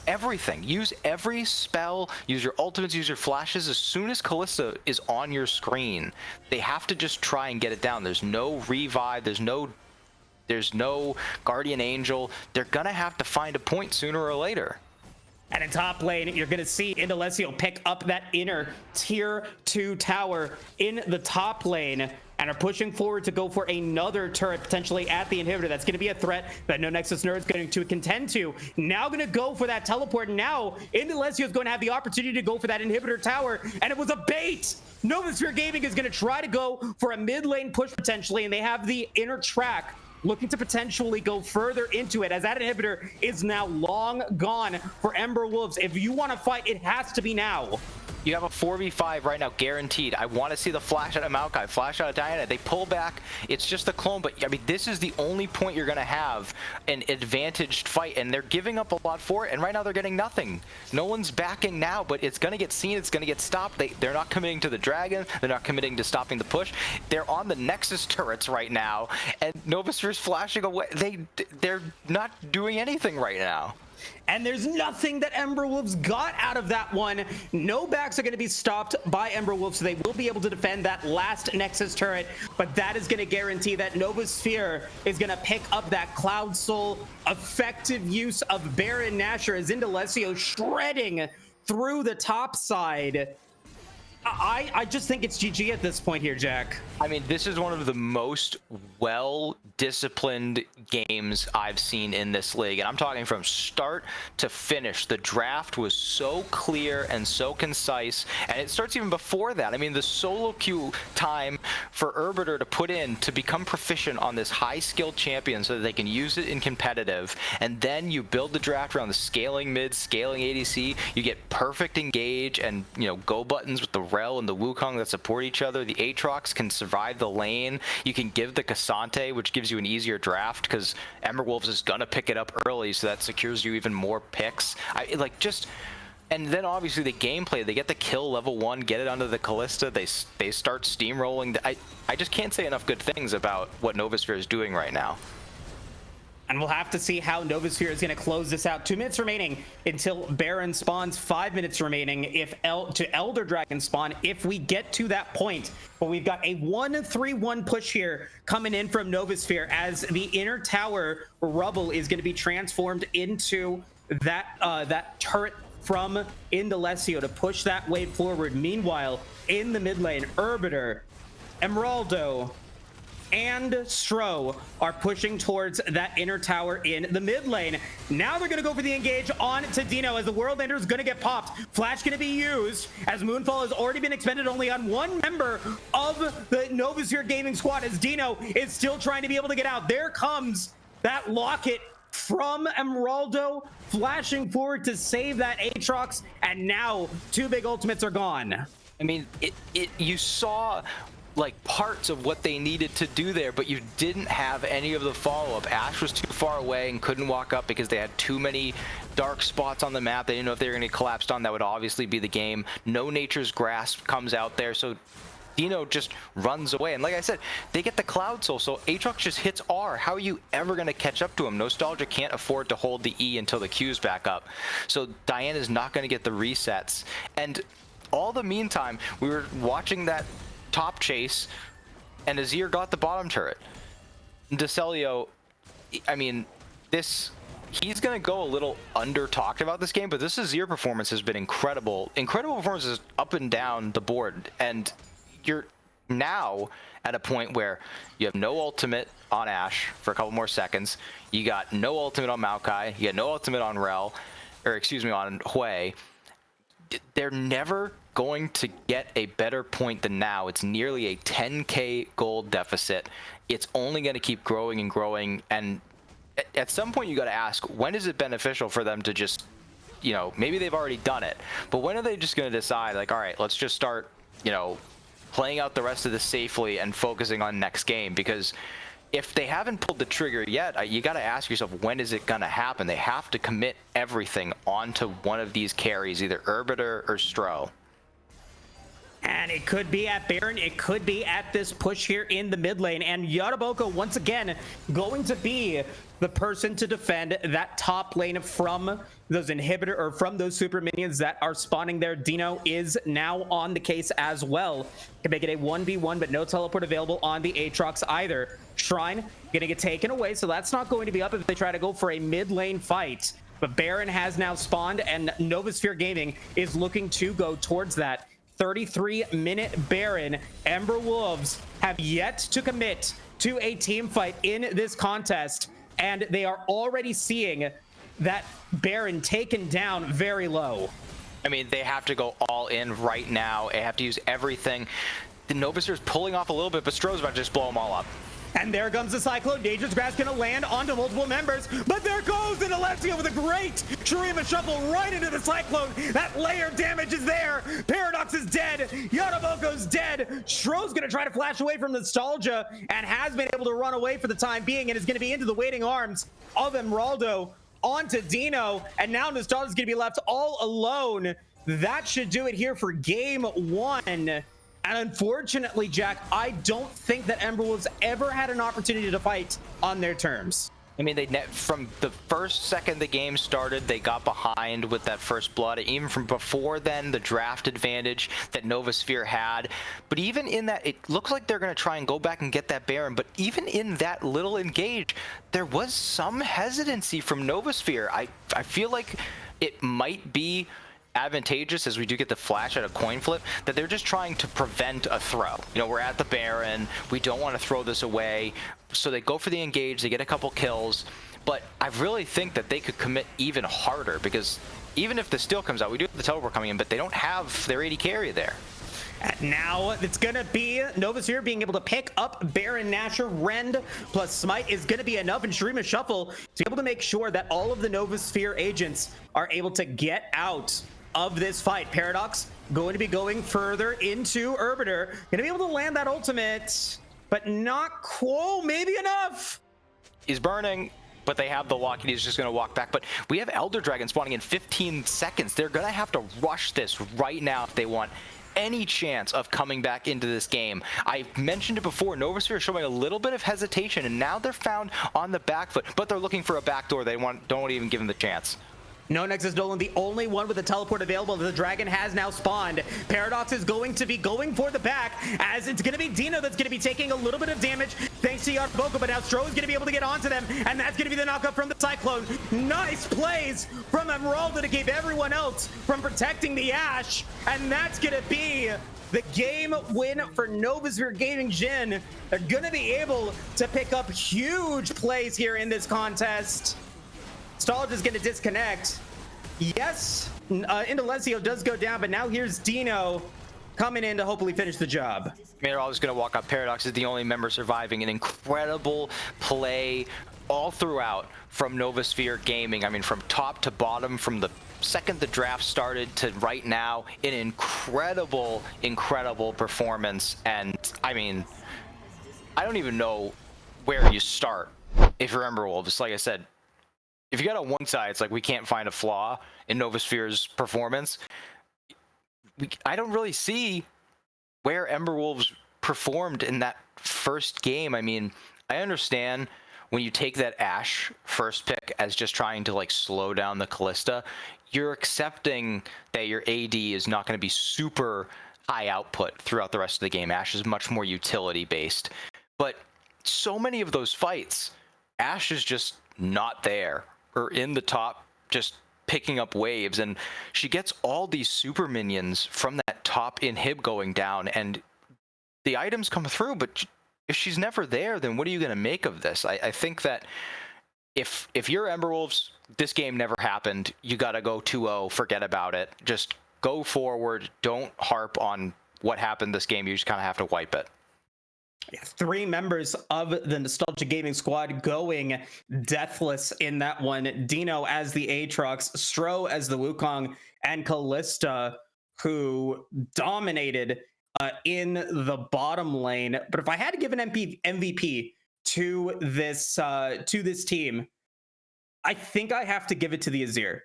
everything. Use every spell, use your ultimates, use your flashes. As soon as Kalista is on your screen, they have to just try and get it down. There's no revive, there's no Guardian Angel. They're gonna have to find a point sooner or later. And in top lane, you're going to see Indalecio pick up that inner tier 2 tower in the top lane, and are pushing forward to go for another turret, potentially at the inhibitor. That's going to be a threat that No Nexus Nerd is going to contend to. Now going to go for that teleport. Now Indalecio is going to have the opportunity to go for that inhibitor tower, and it was a bait. Novasphere Gaming is going to try to go for a mid lane push potentially, and they have the inner track, looking to potentially go further into it, as that inhibitor is now long gone for Ember Wolves. If you want to fight, it has to be now. You have a 4v5 right now, guaranteed. I want to see the flash out of Maokai, flash out of Diana. They pull back. It's just a clone, but I mean, this is the only point you're going to have an advantaged fight, and they're giving up a lot for it, and right now they're getting nothing. No one's backing now, but it's going to get seen. It's going to get stopped. They're not committing to the dragon. They're not committing to stopping the push. They're on the Nexus turrets right now, and Novasphere's flashing away. They're not doing anything right now. And there's nothing that Ember Wolves got out of that one. No backs are going to be stopped by Ember Wolves, so they will be able to defend that last Nexus turret. But that is going to guarantee that Novasphere is going to pick up that Cloud Soul. Effective use of Baron Nashor as Indalecio shredding through the top side. I just think it's GG at this point here, Jack. I mean, this is one of the most well-disciplined games I've seen in this league. And I'm talking from start to finish. The draft was so clear and so concise. And it starts even before that. I mean, the solo queue time for Arbiter to put in to become proficient on this high-skilled champion so that they can use it in competitive. And then you build the draft around the scaling mid, scaling ADC. You get perfect engage and, you know, go buttons with the Rel and the Wukong that support each other. The Aatrox can survive the lane. You can give the Cassante, which gives you an easier draft because Ember Wolves is gonna pick it up early, so that secures you even more picks. And then obviously the gameplay, they get the kill level 1, get it onto the Callista, they start steamrolling. I just can't say enough good things about what Novasphere is doing right now. And we'll have to see how Novasphere is going to close this out. 2 minutes remaining until Baron spawns. 5 minutes remaining to Elder Dragon spawn if we get to that point. But we've got a 1-3-1 push here coming in from Novasphere as the inner tower rubble is going to be transformed into that turret from Indalecio to push that wave forward. Meanwhile, in the mid lane, Arbiter, Emeraldo, and Stro are pushing towards that inner tower in the mid lane. Now they're going to go for the engage on to Dino as the World Ender is going to get popped. Flash going to be used as Moonfall has already been expended only on one member of the Novasphere Gaming squad as Dino is still trying to be able to get out. There comes that locket from Emeraldo flashing forward to save that Aatrox, and now 2 big ultimates are gone. I mean, you saw like parts of what they needed to do there, but you didn't have any of the follow-up. Ashe was too far away and couldn't walk up because they had too many dark spots on the map. They didn't know if they were going to get collapsed on. That would obviously be the game. No Nature's Grasp comes out there, so Dino just runs away. And like I said, they get the Cloud Soul, so Aatrox just hits R. How are you ever going to catch up to him? Nostalgia can't afford to hold the E until the Q's back up. So Diana's not going to get the resets. And all the meantime, we were watching that top chase, and Azir got the bottom turret. Decelio, I mean, he's going to go a little under talked about this game, but this Azir performance has been incredible. Incredible performances up and down the board, and you're now at a point where you have no ultimate on Ashe for a couple more seconds. You got no ultimate on Maokai. You got no ultimate on Rel, or excuse me, on Hui. They're never going to get a better point than now. It's nearly a 10k gold deficit. It's only going to keep growing and growing, and at some point you got to ask, when is it beneficial for them to just, you know, maybe they've already done it, but when are they just going to decide, like, all right, let's just start, you know, playing out the rest of this safely and focusing on next game? Because if they haven't pulled the trigger yet, you got to ask yourself, when is it going to happen? They have to commit everything onto one of these carries, either Arbiter or Stro. And it could be at Baron, it could be at this push here in the mid lane. And Yaraboko, once again, going to be the person to defend that top lane from those inhibitor, or from those super minions that are spawning there. Dino is now on the case as well. Can make it a 1v1, but no teleport available on the Aatrox either. Shrine gonna get taken away, so that's not going to be up if they try to go for a mid lane fight. But Baron has now spawned, and Novasphere Gaming is looking to go towards that. 33-minute Baron. Ember Wolves have yet to commit to a team fight in this contest, and they are already seeing that Baron taken down very low. I mean, they have to go all in right now. They have to use everything. The Novasphere is pulling off a little bit, but Stroh's about to just blow them all up. And there comes the Cyclone. Nature's Grasp gonna land onto multiple members, but there goes Indalecio with a great Shurima Shuffle right into the Cyclone. That layer damage is there. Paradox is dead. Yaraboko's dead. Stroh's gonna try to flash away from Nostalgia and has been able to run away for the time being, and is gonna be into the waiting arms of Emeraldo onto Dino, and now Nostalgia's gonna be left all alone. That should do it here for game one. And unfortunately, Jack, I don't think that Ember Wolves ever had an opportunity to fight on their terms. I mean, from the first second the game started, they got behind with that first blood. Even from before then, the draft advantage that Novasphere had. But even in that, it looks like they're going to try and go back and get that Baron. But even in that little engage, there was some hesitancy from Novasphere. I feel like it might be advantageous, as we do get the flash at a coin flip, that they're just trying to prevent a throw. You know, we're at the Baron, we don't want to throw this away, so they go for the engage, they get a couple kills, but I really think that they could commit even harder, because even if the steal comes out, we do have the teleport coming in, but they don't have their AD carry there. Now it's gonna be Novasphere being able to pick up Baron Nashor. Rend plus Smite is gonna be enough, and Shurima Shuffle to be able to make sure that all of the Novasphere agents are able to get out of this fight. Paradox going to be going further into Erbiter, gonna be able to land that ultimate, but not Quo, maybe enough. He's burning, but they have the lock, and he's just going to walk back. But we have Elder Dragon spawning in 15 seconds. They're going to have to rush this right now if they want any chance of coming back into this game. I mentioned it before, Novasphere is showing a little bit of hesitation, and now they're found on the back foot, but they're looking for a backdoor. They don't even give them the chance. No Nexus Nolan, the only one with a teleport available. The dragon has now spawned. Paradox is going to be going for the back, as it's going to be Dino that's going to be taking a little bit of damage thanks to Yarboka, but now Stro is going to be able to get onto them, and that's going to be the knockup from the Cyclone. Nice plays from Marauder to keep everyone else from protecting the Ashe, and that's going to be the game win for Novasphere Gaming Jin. They're going to be able to pick up huge plays here in this contest. Stallage is going to disconnect. Yes, Indolesio does go down, but now here's Dino coming in to hopefully finish the job. Marauder is going to walk up. Paradox is the only member surviving. An incredible play all throughout from Novasphere Gaming. I mean, from top to bottom, from the second the draft started to right now, an incredible, incredible performance. And I mean, I don't even know where you start if you're Ember Wolves. Like I said, if you got on one side, it's like we can't find a flaw in Novasphere's performance. I don't really see where Ember Wolves performed in that first game. I mean, I understand when you take that Ashe first pick as just trying to like slow down the Kalista, you're accepting that your AD is not going to be super high output throughout the rest of the game. Ashe is much more utility based, but so many of those fights, Ashe is just not there or in the top, just picking up waves, and she gets all these super minions from that top inhib going down, and the items come through, but if she's never there, then what are you going to make of this? I think that if you're Ember Wolves, this game never happened. You got to go 2-0, forget about it. Just go forward. Don't harp on what happened this game. You just kind of have to wipe it. Three members of the Nostalgia Gaming squad going deathless in that one. Dino as the Aatrox, Stro as the Wukong, and Kalista, who dominated in the bottom lane. But if I had to give an MVP to this team, I think I have to give it to the Azir.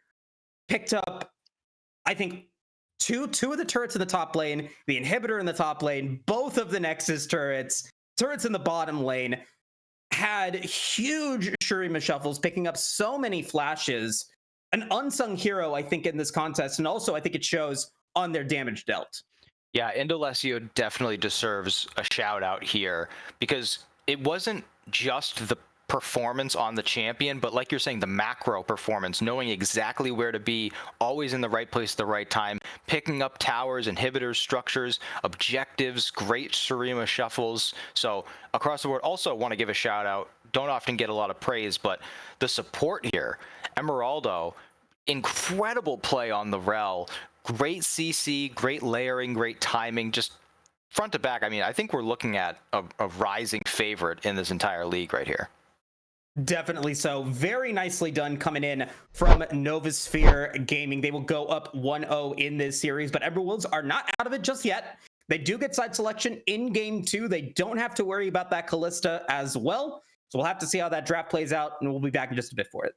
Picked up, I think, two of the turrets in the top lane, the inhibitor in the top lane, both of the Nexus turrets in the bottom lane, had huge Shurima shuffles, picking up so many flashes. An unsung hero, I think, in this contest, and also I think it shows on their damage dealt. Yeah, Indolesio definitely deserves a shout out here, because it wasn't just the performance on the champion, but like you're saying, the macro performance, knowing exactly where to be, always in the right place at the right time, picking up towers, inhibitors, structures, objectives, great Shurima shuffles. So across the board, also want to give a shout out, don't often get a lot of praise, but the support here, Emeraldo, incredible play on the Rel, great CC, great layering, great timing, just front to back. I mean, I think we're looking at a rising favorite in this entire league right here. Definitely so. Very nicely done coming in from Novasphere Gaming. They will go up 1-0 in this series, but Ember Wolves are not out of it just yet. They do get side selection in game 2. They don't have to worry about that Kalista as well. So we'll have to see how that draft plays out, and we'll be back in just a bit for it.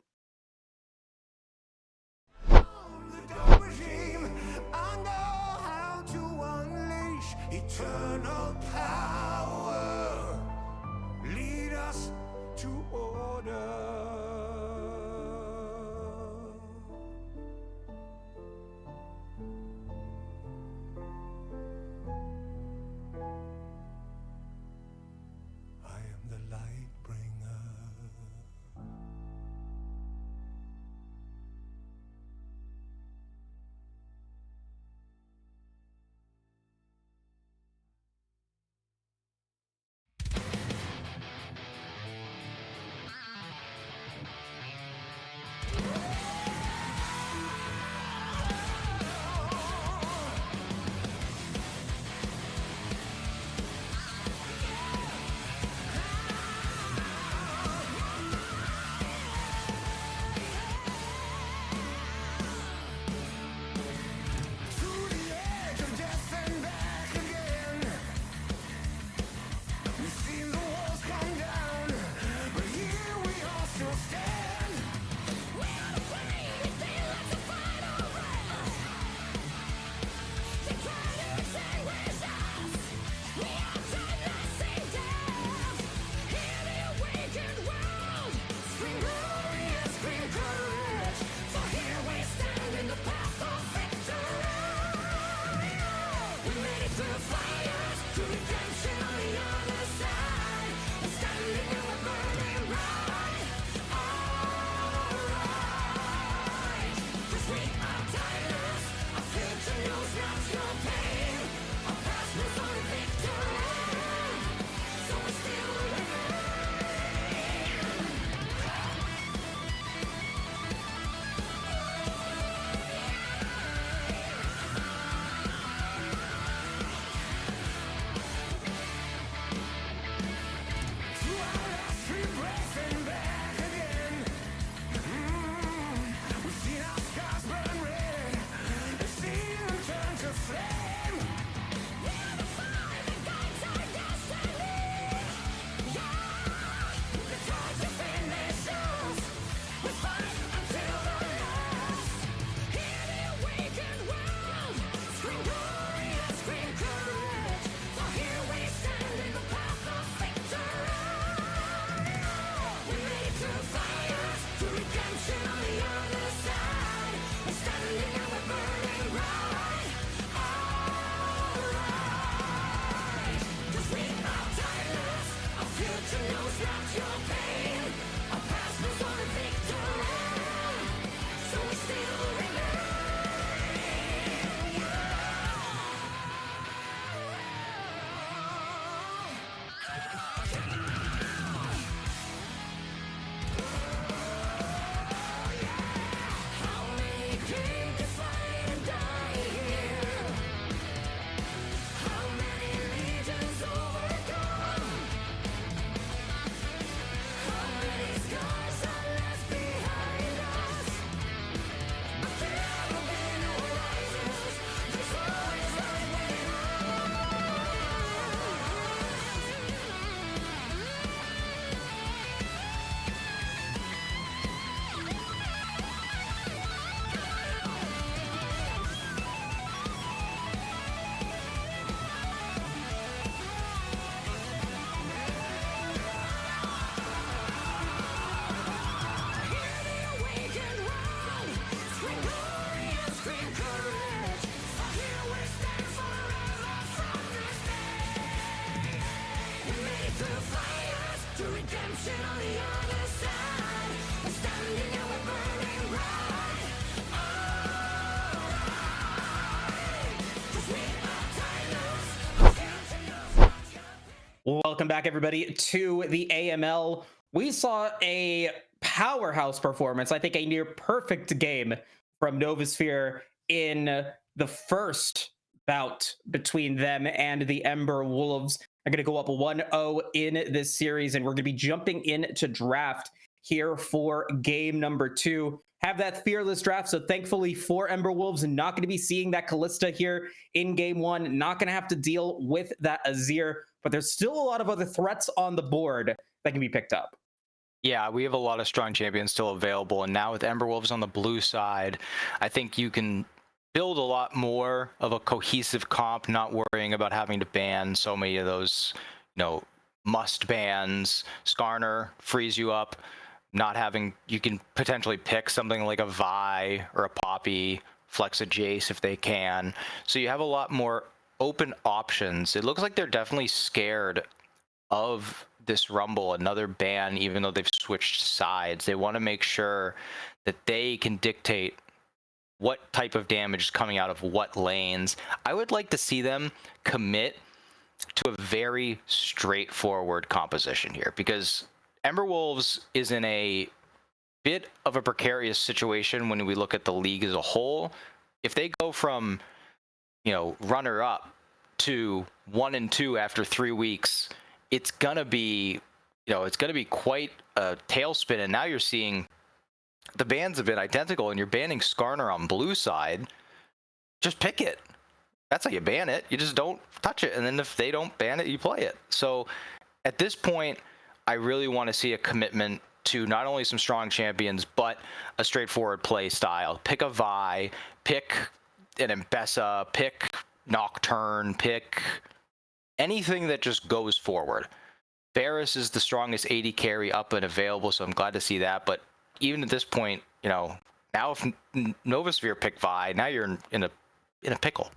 Eternal power, lead us to order. I am the light bringer. seen the walls come down, but here we all still stand. We're not afraid if they let us fight around. They try to extinguish us. We are timelessing death. Hear the awakened world. Scream glorious, scream courage. For here we stand in the path of victory. We made it through fires to redemption on the other side. We're standing and we're burning bright. Alright, 'cause we are timeless. Our future knows not your pain. Our past knows only victory. So we still remain. Through our last we're racing back again. We've seen our scars burn red. We've seen them turn to flame. We're the fire that guides our destiny. Yeah, the torch of finish us. We fight until the last. Hear the awakened world. Scream glorious, scream courage. For here we stand in the path of victory. We made it through fires to redemption on the other side. We're standing and we're burning bright. Alright, 'cause we are timeless. Our future knows not your pain. Our past knows only victory. So we still remain. How many came to fight and die here? How many legions overcome? How many scars are left behind us? But there will be no rises. There's always light within us. Hear the awakened world. Scream glorious, scream courage. For here we stand forever from this day. We made it through fires to redemption on the other side. We're standing and we're burning bright. Alright, 'cause we are timeless. Our future knows not your Welcome back, everybody, to the AML. We saw a powerhouse performance, I think a near perfect game from Novasphere in the first bout between them and the Ember Wolves. They're going to go up 1-0 in this series, and we're going to be jumping into draft here for game number 2. Have that fearless draft, so thankfully for Ember Wolves, not going to be seeing that Callista here in game 1, not going to have to deal with that Azir, but there's still a lot of other threats on the board that can be picked up. Yeah, we have a lot of strong champions still available, and now with Ember Wolves on the blue side, I think you can build a lot more of a cohesive comp, not worrying about having to ban so many of those, must bans. Skarner frees you up, not having, you can potentially pick something like a Vi or a Poppy, flex a Jace if they can. So you have a lot more open options. It looks like they're definitely scared of this Rumble, another ban, even though they've switched sides. They want to make sure that they can dictate what type of damage is coming out of what lanes. I would like to see them commit to a very straightforward composition here, because Ember Wolves is in a bit of a precarious situation when we look at the league as a whole. If they go from, runner up to 1-2 after 3 weeks, it's gonna be, quite a tailspin. And now you're seeing the bans have been identical, and you're banning Skarner on blue side. Just pick it. That's how you ban it. You just don't touch it, and then if they don't ban it, you play it. So at this point, I really want to see a commitment to not only some strong champions, but a straightforward play style. Pick a Vi, pick an Embessa, pick Nocturne, pick anything that just goes forward. Varus is the strongest AD carry up and available, so I'm glad to see that. But even at this point, you know, now if Novasphere pick Vi, now you're in a pickle.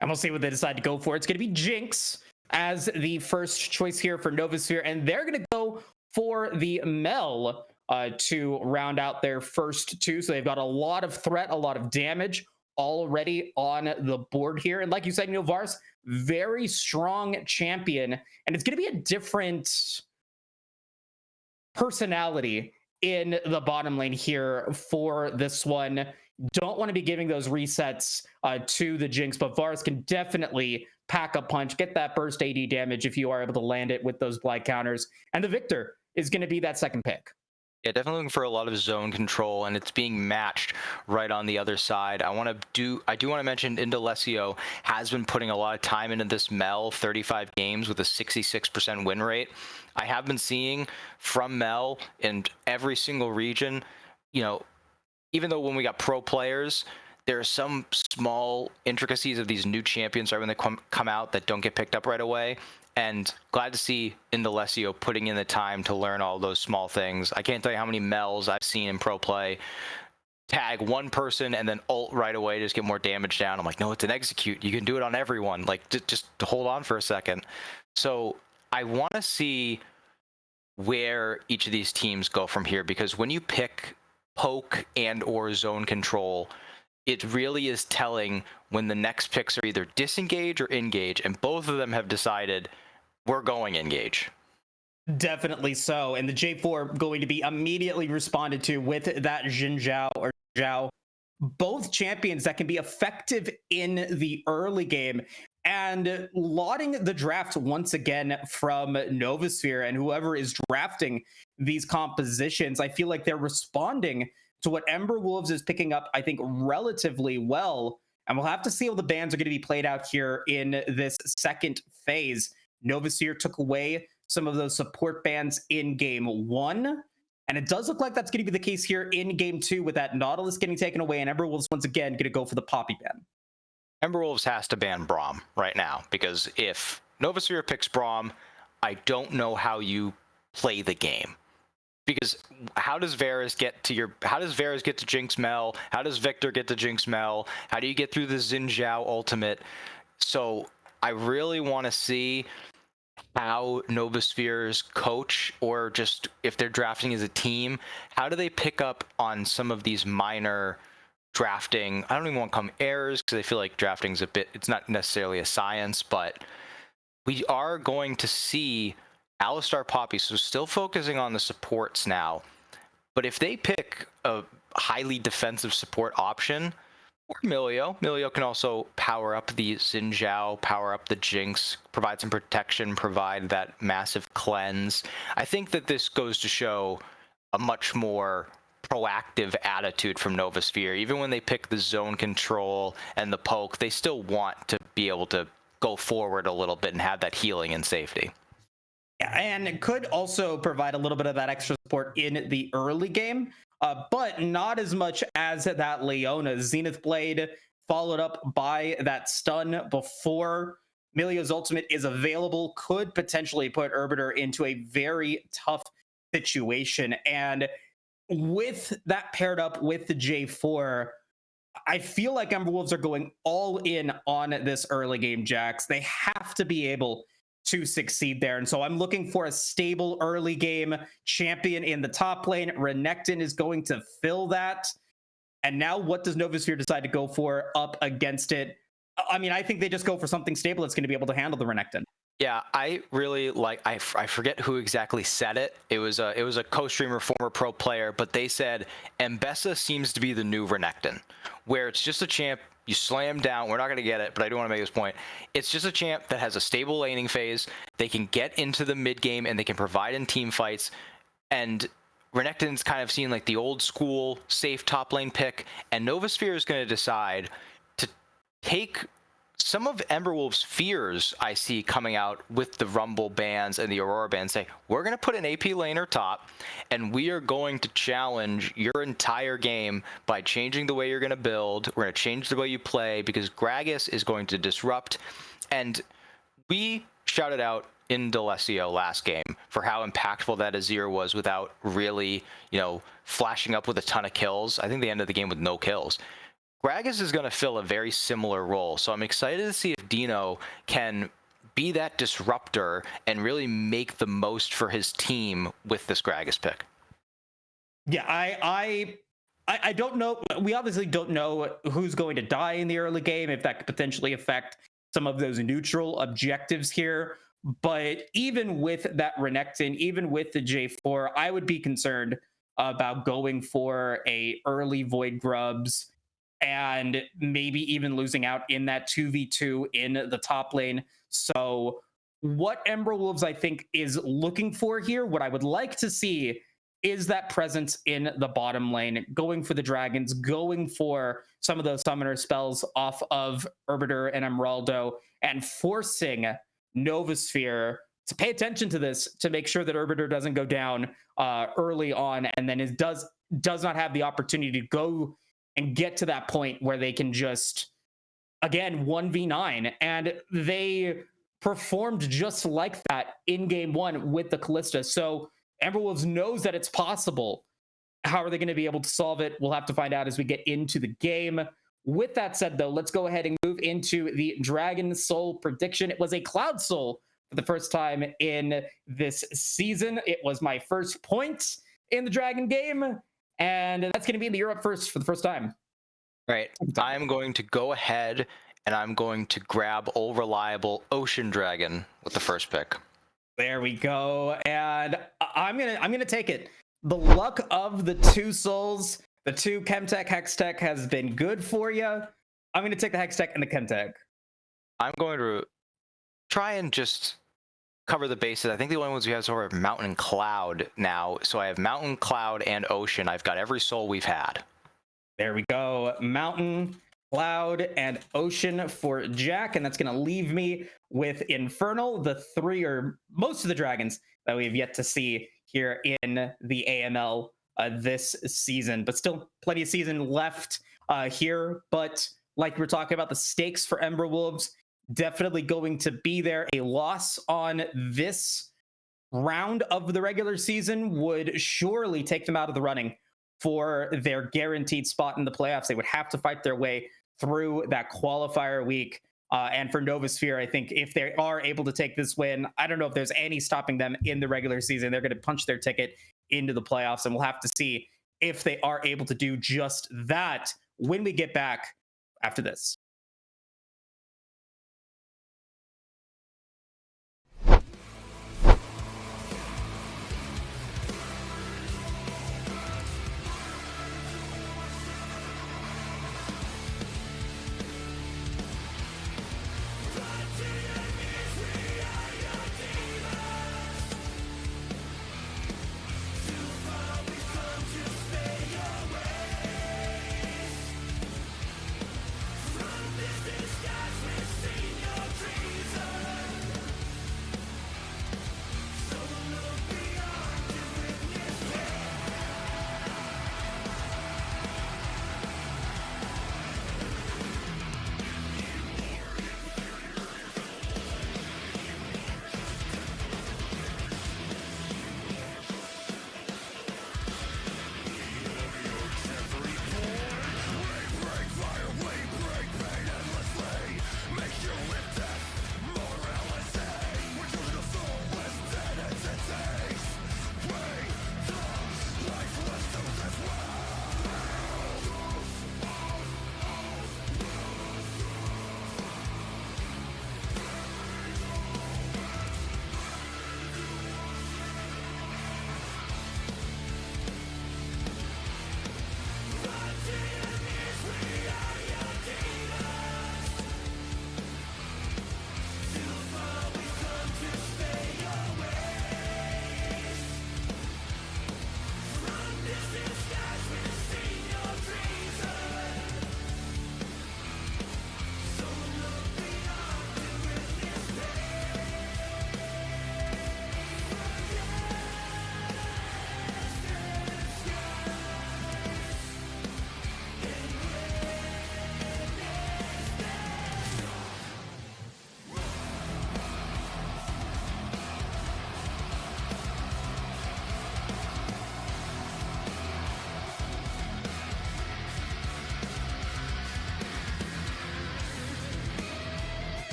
And we'll see what they decide to go for. It's going to be Jinx as the first choice here for Novasphere, and they're going to go for the Mel to round out their first two. So they've got a lot of threat, a lot of damage already on the board here. And like you said, you know, Varus, very strong champion, and it's going to be a different personality in the bottom lane here for this one. Don't want to be giving those resets to the Jinx, but Varus can definitely pack a punch, get that burst AD damage if you are able to land it with those blight counters. And the Victor is going to be that second pick. Yeah, definitely looking for a lot of zone control, and it's being matched right on the other side. I do want to mention Indalecio has been putting a lot of time into this Mel, 35 games with a 66% win rate. I have been seeing from Mel in every single region, you know, even though when we got pro players, there are some small intricacies of these new champions right when they come out that don't get picked up right away. And glad to see Indalecio putting in the time to learn all those small things. I can't tell you how many Mels I've seen in pro play tag one person and then ult right away, just get more damage down. I'm like, no, it's an execute. You can do it on everyone. Like, just hold on for a second. So I want to see where each of these teams go from here, because when you pick poke and or zone control, it really is telling when the next picks are either disengage or engage, and both of them have decided we're going engage. Definitely so. And the J4 going to be immediately responded to with that Xin Zhao or Zhao. Both champions that can be effective in the early game. And lauding the draft once again from Novasphere and whoever is drafting these compositions, I feel like they're responding to what Ember Wolves is picking up, I think, relatively well. And we'll have to see how the bans are going to be played out here in this second phase. Novasphere took away some of those support bans in game one. And it does look like that's going to be the case here in game two with that Nautilus getting taken away. And Ember Wolves once again going to go for the Poppy ban. Ember Wolves has to ban Braum right now, because if Novasphere picks Braum, I don't know how you play the game. Because how does Varus get to Jinx Mel? How does Victor get to Jinx Mel? How do you get through the Xin Zhao ultimate? So I really want to see how Novasphere's coach, or just if they're drafting as a team, how do they pick up on some of these minor drafting? I don't even want to come errors, because I feel like drafting's it's not necessarily a science, but we are going to see Alistar Poppy, so still focusing on the supports now. But if they pick a highly defensive support option, or Milio can also power up the Xin Zhao, power up the Jinx, provide some protection, provide that massive cleanse. I think that this goes to show a much more proactive attitude from Novasphere. Even when they pick the zone control and the poke, they still want to be able to go forward a little bit and have that healing and safety. And it could also provide a little bit of that extra support in the early game, but not as much as that Leona. Zenith Blade followed up by that stun before Milio's ultimate is available could potentially put Arbiter into a very tough situation. And with that paired up with the J4, I feel like Ember Wolves are going all in on this early game, Jax. They have to be able to succeed there. And so I'm looking for a stable early game champion in the top lane. Renekton is going to fill that. And now what does Novasphere decide to go for up against it? I mean, I think they just go for something stable that's going to be able to handle the Renekton. Yeah, I really like, I forget who exactly said it. It was a co-streamer, former pro player, but they said Embessa seems to be the new Renekton, where it's just a champ, you slam down. We're not going to get it, but I do want to make this point. It's just a champ that has a stable laning phase. They can get into the mid game and they can provide in team fights. And Renekton's kind of seen like the old school safe top lane pick, and Novasphere is going to decide to take some of Emberwolf's fears I see coming out with the Rumble bans and the Aurora bans say, we're going to put an AP laner top, and we are going to challenge your entire game by changing the way you're going to build. We're going to change the way you play because Gragas is going to disrupt. And we shouted out in Delesio last game for how impactful that Azir was without really, flashing up with a ton of kills. I think they ended the game with no kills. Gragas is going to fill a very similar role, so I'm excited to see if Dino can be that disruptor and really make the most for his team with this Gragas pick. Yeah, I don't know. We obviously don't know who's going to die in the early game, if that could potentially affect some of those neutral objectives here. But even with that Renekton, even with the J4, I would be concerned about going for a early Void Grubs and maybe even losing out in that 2v2 in the top lane. So what Ember Wolves, I think, is looking for here, what I would like to see is that presence in the bottom lane, going for the dragons, going for some of those summoner spells off of Arbiter and Emeraldo, and forcing Novasphere to pay attention to this to make sure that Arbiter doesn't go down early on, and then does not have the opportunity to go and get to that point where they can just, again, 1v9. And they performed just like that in game one with the Callista. So Emberwolves knows that it's possible. How are they going to be able to solve it? We'll have to find out as we get into the game. With that said, though, let's go ahead and move into the Dragon Soul prediction. It was a Cloud Soul for the first time in this season. It was my first point in the Dragon game, and that's going to be in the Europe first for the first time. Right. I'm going to go ahead and I'm going to grab old reliable Ocean Dragon with the first pick. There we go. And I'm gonna take it. The luck of the two souls, the two Chemtech, Hextech has been good for you. I'm gonna take the Hextech and the Chemtech. I'm going to try and just cover the bases. I think the only ones we have so far are Mountain and Cloud now. So I have Mountain, Cloud, and Ocean. I've got every soul we've had. There we go. Mountain, Cloud, and Ocean for Jack. And that's going to leave me with Infernal, the three or most of the dragons that we've yet to see here in the AML this season. But still plenty of season left here. But like we're talking about, the stakes for Ember Wolves definitely going to be there. A loss on this round of the regular season would surely take them out of the running for their guaranteed spot in the playoffs. They would have to fight their way through that qualifier week. And for Novasphere, I think if they are able to take this win, I don't know if there's any stopping them in the regular season. They're going to punch their ticket into the playoffs, and we'll have to see if they are able to do just that when we get back after this.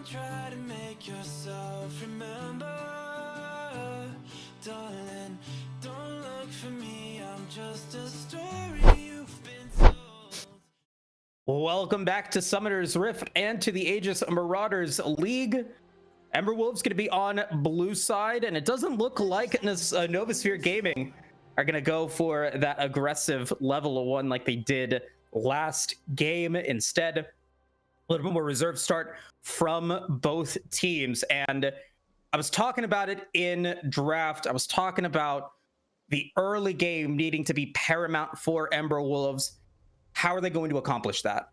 try to make yourself remember, darling. Don't look for me, I'm just a story you've been told. Welcome back to Summoner's Rift and to the Aegis Marauders League. Ember Wolves going to be on blue side, and it doesn't look like Novasphere Gaming are going to go for that aggressive level 1 like they did last game. Instead, a little bit more reserve start from both teams. And I was talking about it in draft. I was talking about the early game needing to be paramount for Ember Wolves. How are they going to accomplish that?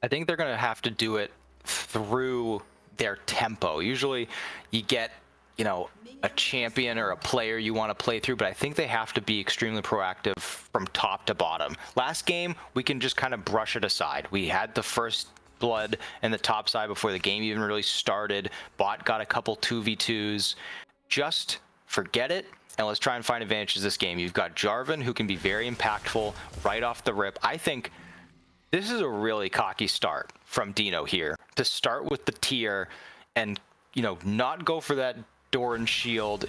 I think they're going to have to do it through their tempo. Usually you get, a champion or a player you want to play through, but I think they have to be extremely proactive from top to bottom. Last game, we can just kind of brush it aside. We had the first blood in the top side before the game even really started. Bot got a couple 2v2s. Just forget it, and let's try and find advantages this game. You've got Jarvan, who can be very impactful right off the rip. I think this is a really cocky start from Dino here, to start with the tier and, not go for that Doran shield,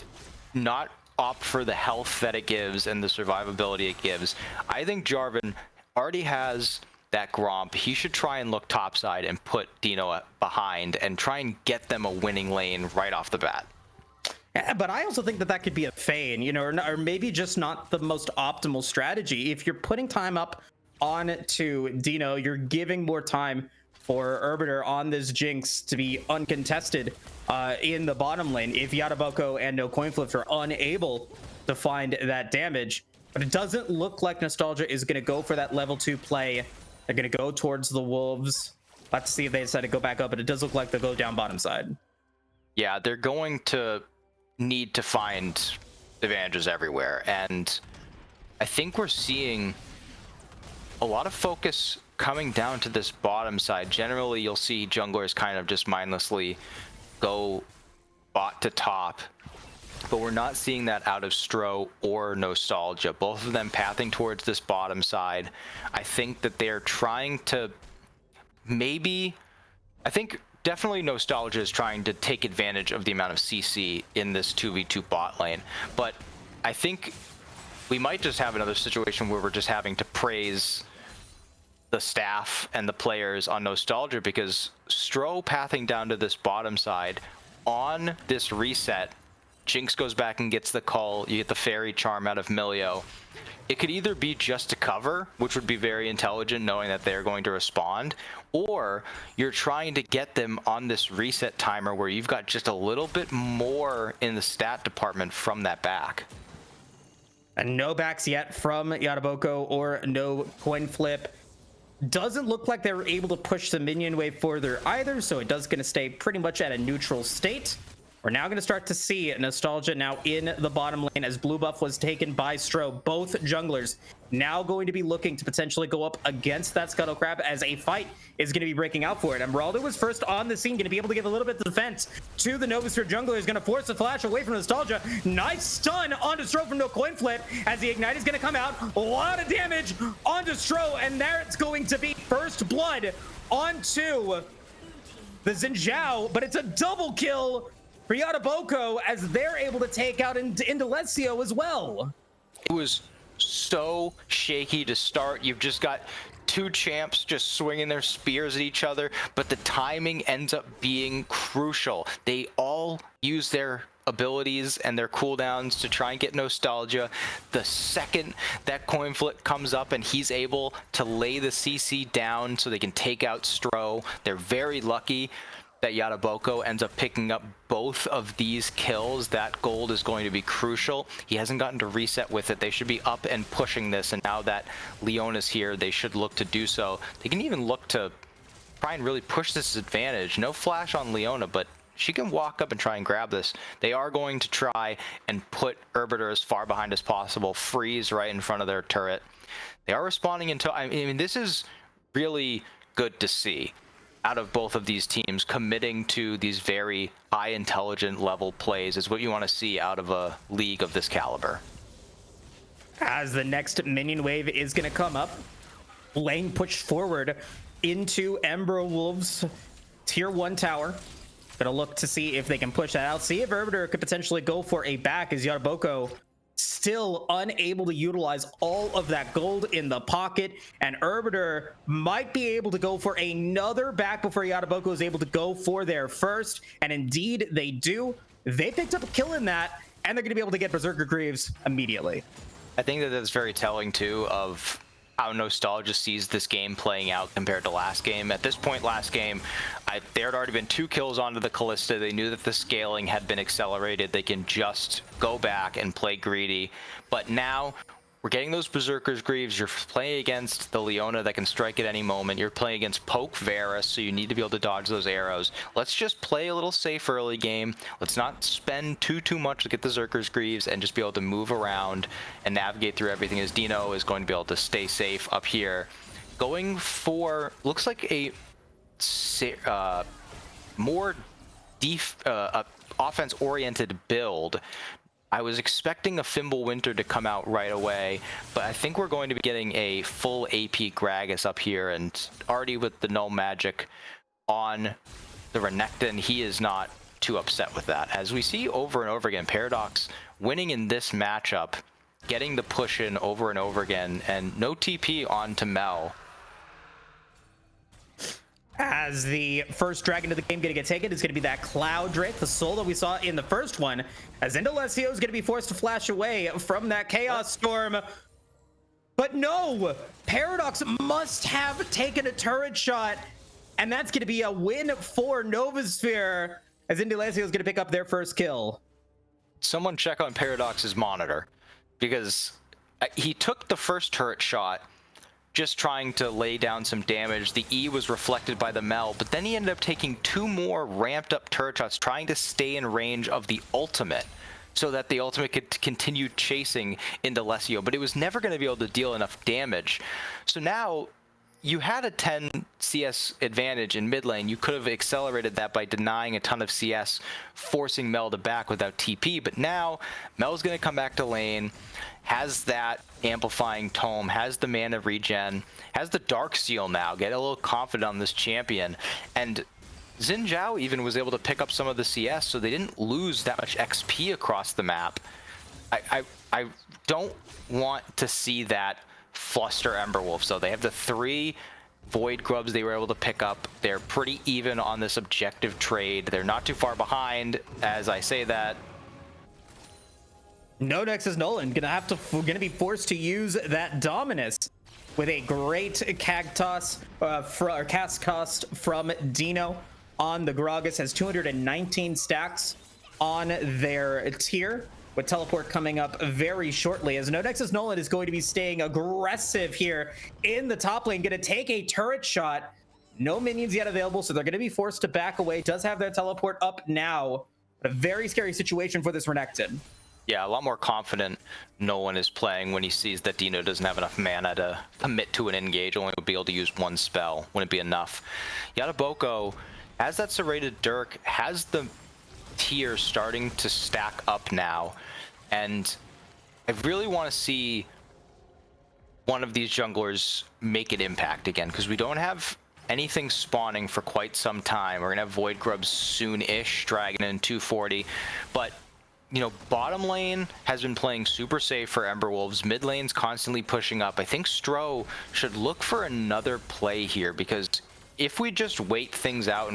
not opt for the health that it gives and the survivability it gives. I think Jarvan already has that Gromp. He should try and look topside and put Dino behind and try and get them a winning lane right off the bat. Yeah, but I also think that could be a feign, or maybe just not the most optimal strategy. If you're putting time up on to Dino, you're giving more time for Arbiter on this Jinx to be uncontested in the bottom lane if Yataboko and No Coin Flips are unable to find that damage. But it doesn't look like Nostalgia is going to go for that level 2 play. They're going to go towards the Wolves. We'll have to see if they decide to go back up, but it does look like they'll go down bottom side. Yeah, they're going to need to find advantages everywhere, and I think we're seeing a lot of focus coming down to this bottom side. Generally, you'll see junglers kind of just mindlessly go bot to top, but we're not seeing that out of Stro or Nostalgia. Both of them pathing towards this bottom side. I think that they're trying to definitely Nostalgia is trying to take advantage of the amount of CC in this 2v2 bot lane, but I think we might just have another situation where we're just having to praise the staff and the players on Nostalgia, because Stro pathing down to this bottom side on this reset, Jinx goes back and gets the call, you get the fairy charm out of Milio. It could either be just to cover, which would be very intelligent knowing that they're going to respond, or you're trying to get them on this reset timer where you've got just a little bit more in the stat department from that back. And no backs yet from Yataboko or No Coin Flip. Doesn't look like they were able to push the minion wave further either, so it does going to stay pretty much at a neutral state. We're now going to start to see Nostalgia now in the bottom lane as blue buff was taken by Stro. Both junglers now going to be looking to potentially go up against that Scuttle Crab as a fight is going to be breaking out for it. And Marauder was first on the scene, going to be able to give a little bit of defense to the Novasphere jungler. Is going to force a flash away from Nostalgia. Nice stun onto Stro from No Coin Flip as the Ignite is going to come out. A lot of damage onto Stro, and there it's going to be first blood onto the Xinjiao, but it's a double kill for Yataboko as they're able to take out Indalecio as well. It was so shaky to start. You've just got two champs just swinging their spears at each other, but the timing ends up being crucial. They all use their abilities and their cooldowns to try and get Nostalgia. The second that coin flip comes up and he's able to lay the CC down so they can take out Stro, they're very lucky that Yataboko ends up picking up both of these kills. That gold is going to be crucial. He hasn't gotten to reset with it. They should be up and pushing this, and now that Leona's here, they should look to do so. They can even look to try and really push this advantage. No flash on Leona, but she can walk up and try and grab this. They are going to try and put Arbiter as far behind as possible, freeze right in front of their turret. They are responding into, I mean, this is really good to see out of both of these teams. Committing to these very high intelligent level plays is what you want to see out of a league of this caliber. As the next minion wave is going to come up, lane pushed forward into Ember Wolves tier 1 tower. Gonna look to see if they can push that out. See if Arbiter could potentially go for a back, as Yaraboko still unable to utilize all of that gold in the pocket, and Arbiter might be able to go for another back before Yaraboko is able to go for their first, and indeed they do. They picked up a kill in that, and they're gonna be able to get Berserker Greaves immediately. I think that that's very telling too of how Nostalgia sees this game playing out compared to last game. At this point last game, there had already been 2 kills onto the Callista. They knew that the scaling had been accelerated. They can just go back and play greedy. But now we're getting those Berserker's Greaves. You're playing against the Leona that can strike at any moment. You're playing against Poke Varus, so you need to be able to dodge those arrows. Let's just play a little safe early game. Let's not spend too much to get the Berserker's Greaves and just be able to move around and navigate through everything, as Dino is going to be able to stay safe up here. Going for, looks like a more offense-oriented build. I was expecting a Fimble Winter to come out right away, but I think we're going to be getting a full AP Gragas up here, and already with the null magic on the Renekton, he is not too upset with that. As we see over and over again, Paradox winning in this matchup, getting the push in over and over again, and no TP onto Mel. As the first dragon of the game going to get taken is going to be that Cloud Drake, the soul that we saw in the first one, as Indolesio is going to be forced to flash away from that Chaos Storm. But no, Paradox must have taken a turret shot, and that's going to be a win for Novasphere, as Indolesio is going to pick up their first kill. Someone check on Paradox's monitor, because he took the first turret shot just trying to lay down some damage. The E was reflected by the Mel, but then he ended up taking 2 more ramped up turret shots trying to stay in range of the ultimate so that the ultimate could continue chasing Indolesio, but it was never going to be able to deal enough damage. So now you had a 10 CS advantage in mid lane. You could have accelerated that by denying a ton of CS, forcing Mel to back without TP, but now Mel's going to come back to lane, has that amplifying tome, has the mana regen, has the dark seal now, get a little confident on this champion, and Xin Zhao even was able to pick up some of the CS, so they didn't lose that much XP across the map. I don't want to see that fluster Emberwolf. So they have the 3 Void Grubs they were able to pick up. They're pretty even on this objective trade. They're not too far behind. As I say that, No Nexus Nolan gonna be forced to use that Dominus with a great Cactus cast cost from Dino on the Gragas. Has 219 stacks on their tier, with teleport coming up very shortly, as No Nexus Nolan is going to be staying aggressive here in the top lane, gonna take a turret shot. No minions yet available, so they're gonna be forced to back away. Does have their teleport up now. A very scary situation for this Renekton. yeah, a lot more confident Nolan is playing when he sees that Dino doesn't have enough mana to commit to an engage, only would be able to use 1 spell. Wouldn't be enough. Yaraboko has that serrated Dirk, has the tier starting to stack up now, and I really want to see one of these junglers make an impact again, because we don't have anything spawning for quite some time. We're gonna have Void Grubs soon-ish, Dragon in 240, but you know, bottom lane has been playing super safe for Emberwolves. Mid lane's constantly pushing up. I think Stro should look for another play here, because if we just wait things out,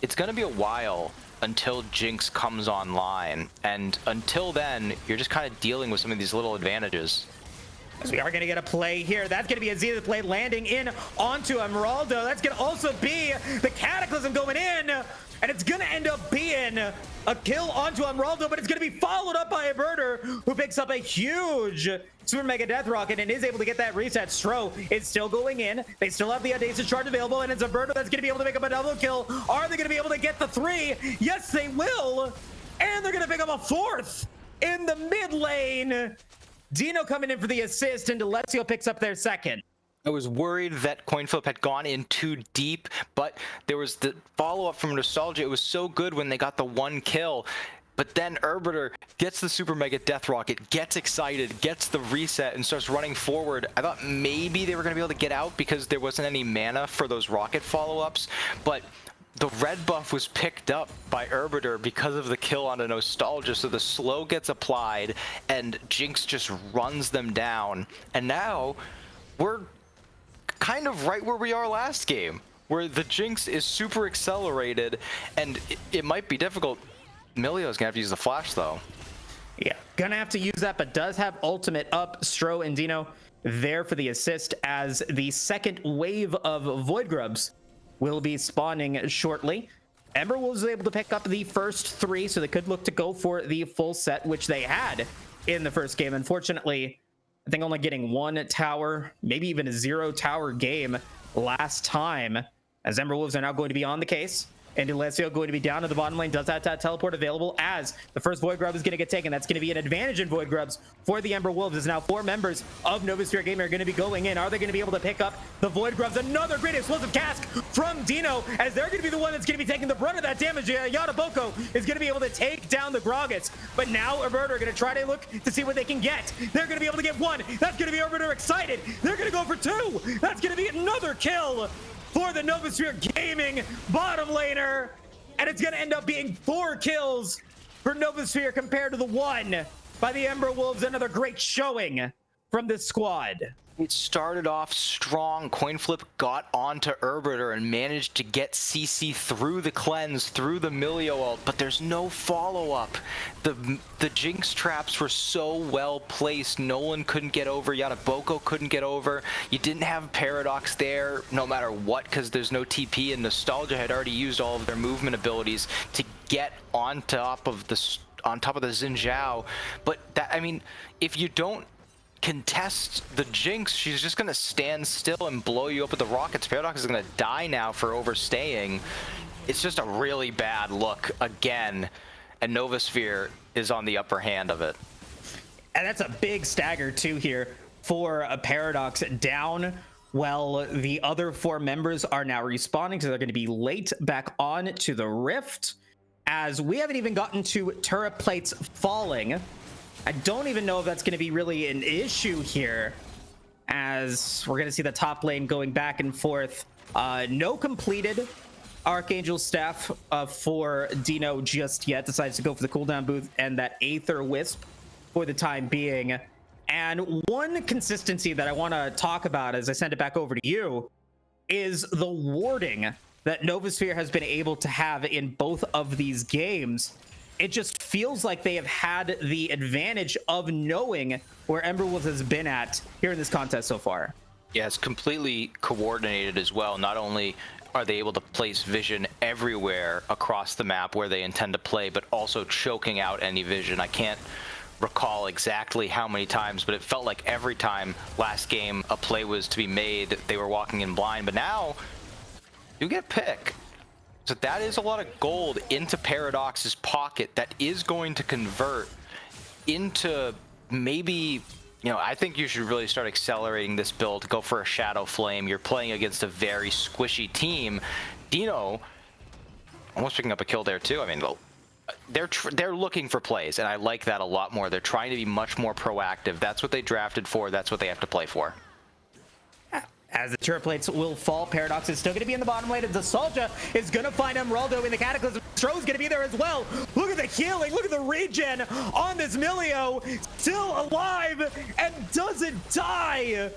it's going to be a while until Jinx comes online. And until then, you're just kind of dealing with some of these little advantages. As we are going to get a play here. That's going to be a Zenith play landing in onto Marauder. That's going to also be the Cataclysm going in. And it's going to end up being a kill onto Marauder, but it's going to be followed up by a Birder, who picks up a huge Super Mega Death Rocket and is able to get that reset. Stro is still going in. They still have the Audacious Charge available, and it's a Birder that's going to be able to make up a double kill. Are they going to be able to get the 3? Yes, they will. And they're going to pick up a 4th in the mid lane. Dino coming in for the assist, and Alessio picks up their 2nd. I was worried that coin flip had gone in too deep, but there was the follow-up from Nostalgia. It was so good when they got the 1 kill, but then Arbiter gets the Super Mega Death Rocket, gets excited, gets the reset, and starts running forward. I thought maybe they were going to be able to get out because there wasn't any mana for those rocket follow-ups, but the red buff was picked up by Arbiter because of the kill on a Nostalgia, so the slow gets applied and Jinx just runs them down. And now we're kind of right where we are last game, where the Jinx is super accelerated, and it might be difficult. Milio's gonna have to use the flash though. Yeah, gonna have to use that, but does have ultimate up. Stro and Dino there for the assist, as the second wave of Void Grubs will be spawning shortly. Ember was able to pick up the first 3, so they could look to go for the full set, which they had in the first game. Unfortunately, I think only getting 1 tower, maybe even a 0 tower game last time, as Ember Wolves are now going to be on the case. And Alessio going to be down to the bottom lane, does have that teleport available, as the first Void Grub is going to get taken. That's going to be an advantage in Void Grubs for the Ember Wolves, as now 4 members of Novasphere Gaming are going to be going in. Are they going to be able to pick up the Void Grubs? Another great explosive cask from Dino, as they're going to be the one that's going to be taking the brunt of that damage. Yada Boko is going to be able to take down the Groggets, but now Arbiter are going to try to look to see what they can get. They're going to be able to get 1. That's going to be Arbiter excited. They're going to go for 2. That's going to be another kill for the Novasphere Gaming bottom laner. And it's going to end up being 4 kills for Novasphere compared to the 1 by the Ember Wolves. Another great showing from this squad. It started off strong. Coin flip got onto Arbiter and managed to get CC through the cleanse, through the Milio ult, but there's no follow-up. The Jinx traps were so well placed. Nolan couldn't get over. Yanaboko couldn't get over. You didn't have Paradox there no matter what, because there's no TP, and Nostalgia had already used all of their movement abilities to get on top of the Xin Zhao. But that, I mean, if you don't contest the Jinx, she's just gonna stand still and blow you up with the rockets. Paradox is gonna die now for overstaying. It's just a really bad look again, and Novasphere is on the upper hand of it. And that's a big stagger too here for a Paradox down. Well, the other 4 members are now respawning, so they're going to be late back on to the Rift, as we haven't even gotten to turret plates falling. I don't even know if that's going to be really an issue here, as we're going to see the top lane going back and forth. No completed Archangel staff for Dino just yet. Decides to go for the cooldown booth and that Aether Wisp for the time being. And one consistency that I want to talk about as I send it back over to you is the warding that Novasphere has been able to have in both of these games. It just feels like they have had the advantage of knowing where Ember Wolves has been at here in this contest so far. Yeah, it's completely coordinated as well. Not only are they able to place vision everywhere across the map where they intend to play, but also choking out any vision. I can't recall exactly how many times, but it felt like every time last game a play was to be made, they were walking in blind. But now you get pick. So that is a lot of gold into Paradox's pocket that is going to convert into maybe, you know, I think you should really start accelerating this build, go for a Shadow Flame. You're playing against a very squishy team. Dino almost picking up a kill there too. I mean, they're looking for plays, and I like that a lot more. They're trying to be much more proactive. That's what they drafted for. That's what they have to play for. As the turret plates will fall, Paradox is still going to be in the bottom lane, and Nostalgia is going to find Emeraldo in the Cataclysm. Stro's going to be there as well. Look at the healing. Look at the regen on this Milio. Still alive and doesn't die.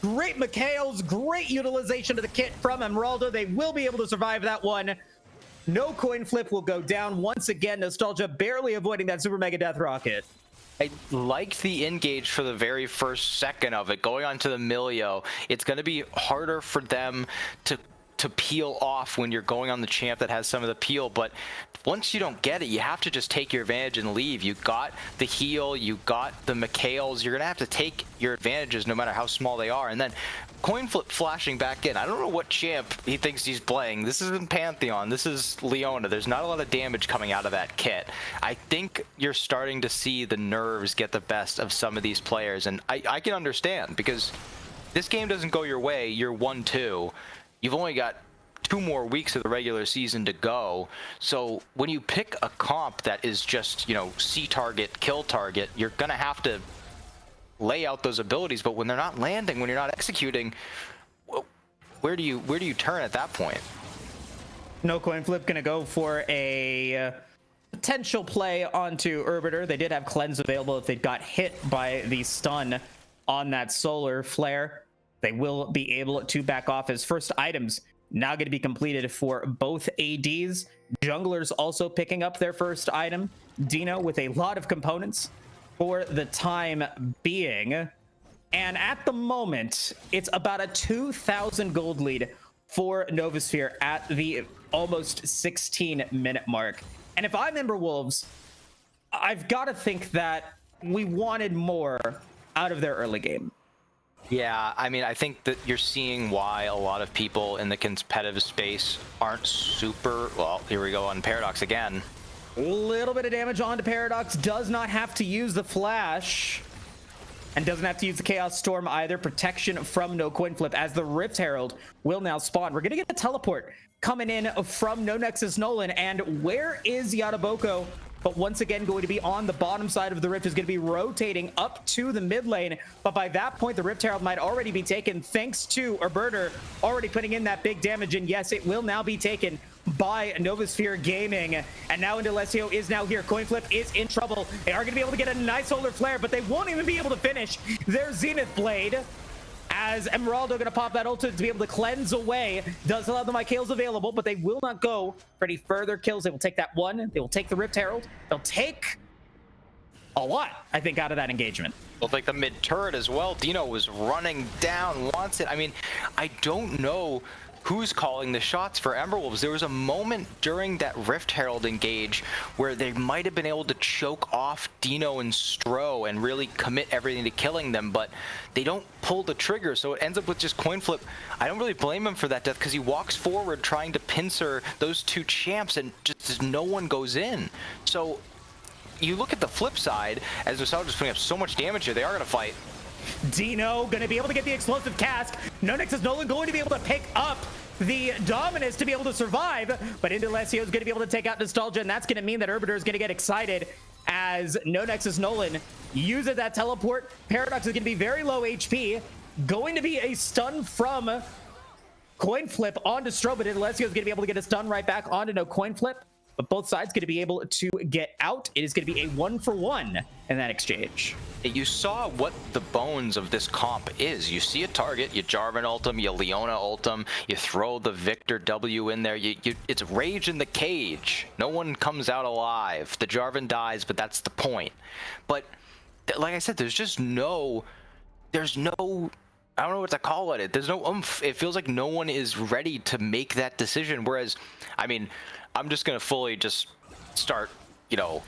Great Mikhails, great utilization of the kit from Emeraldo. They will be able to survive that one. No coin flip will go down once again. Nostalgia barely avoiding that super mega death rocket. I liked the engage for the very first second of it, going onto the Milio. It's going to be harder for them to peel off when you're going on the champ that has some of the peel, but once you don't get it, you have to just take your advantage and leave. You got the heal, you got the Mikhails. You're going to have to take your advantages no matter how small they are. And then coin flip flashing back in. I don't know what champ he thinks he's playing. This isn't Pantheon. This is Leona. There's not a lot of damage coming out of that kit. I think you're starting to see the nerves get the best of some of these players, and I can understand, because this game doesn't go your way. You're 1-2. You've only got 2 more weeks of the regular season to go. So when you pick a comp that is just, you know, see target, kill target, you're gonna have to lay out those abilities. But when they're not landing, when you're not executing, where do you turn at that point? No coin flip, gonna go for a potential play onto Arbiter. They did have cleanse available if they got hit by the stun on that solar flare. They will be able to back off as first items now going to be completed for both ADs. Junglers also picking up their first item. Dino with a lot of components for the time being. And at the moment, it's about a 2,000 gold lead for Novasphere at the almost 16-minute mark. And if I'm Ember Wolves, I've got to think that we wanted more out of their early game. Yeah, I mean, I think that you're seeing why a lot of people in the competitive space aren't super... Well, here we go on Paradox again. A little bit of damage onto Paradox. Does not have to use the flash. And doesn't have to use the Chaos Storm either. Protection from no coin flip as the Rift Herald will now spawn. We're going to get a teleport coming in from No Nexus Nolan. And where is Yataboko? But once again, going to be on the bottom side of the Rift, is going to be rotating up to the mid lane. But by that point, the Rift Herald might already be taken thanks to Arbiter already putting in that big damage. And yes, it will now be taken by Novasphere Gaming. And now Indalecio is now here. Coin flip is in trouble. They are going to be able to get a nice solar flare, but they won't even be able to finish their Zenith Blade. As Marauder going to pop that ult to be able to cleanse away. Does allow the Mycales available, but they will not go for any further kills. They will take that one. They will take the Rift Herald. They'll take a lot, I think, out of that engagement. They'll take the mid turret as well. Dino was running down, wants it. I mean, I don't know who's calling the shots for Emberwolves. There was a moment during that Rift Herald engage where they might have been able to choke off Dino and Stro and really commit everything to killing them, but they don't pull the trigger, so it ends up with just coin flip. I don't really blame him for that death because he walks forward trying to pincer those two champs and just no one goes in. So you look at the flip side, as Nostalgia's putting up so much damage here, they are going to fight. Dino going to be able to get the explosive cask. No Nexus Nolan going to be able to pick up the Dominus to be able to survive, but Indalecio is going to be able to take out Nostalgia, and that's going to mean that Arbiter is going to get excited as No Nexus Nolan uses that teleport. Paradox is going to be very low HP, going to be a stun from coin flip onto Stro, but Indalecio is going to be able to get a stun right back onto no coin flip, but both sides going to be able to get out. It is going to be a 1-for-1 in that exchange. You saw what the bones of this comp is. You see a target, you Jarvan ult him, you Leona ult him, you throw the Victor W in there. It's rage in the cage. No one comes out alive. The Jarvan dies, but that's the point. But like I said, there's no, I don't know what to call it. There's no oomph. It feels like no one is ready to make that decision. Whereas, I mean, I'm just going to fully just start, you know,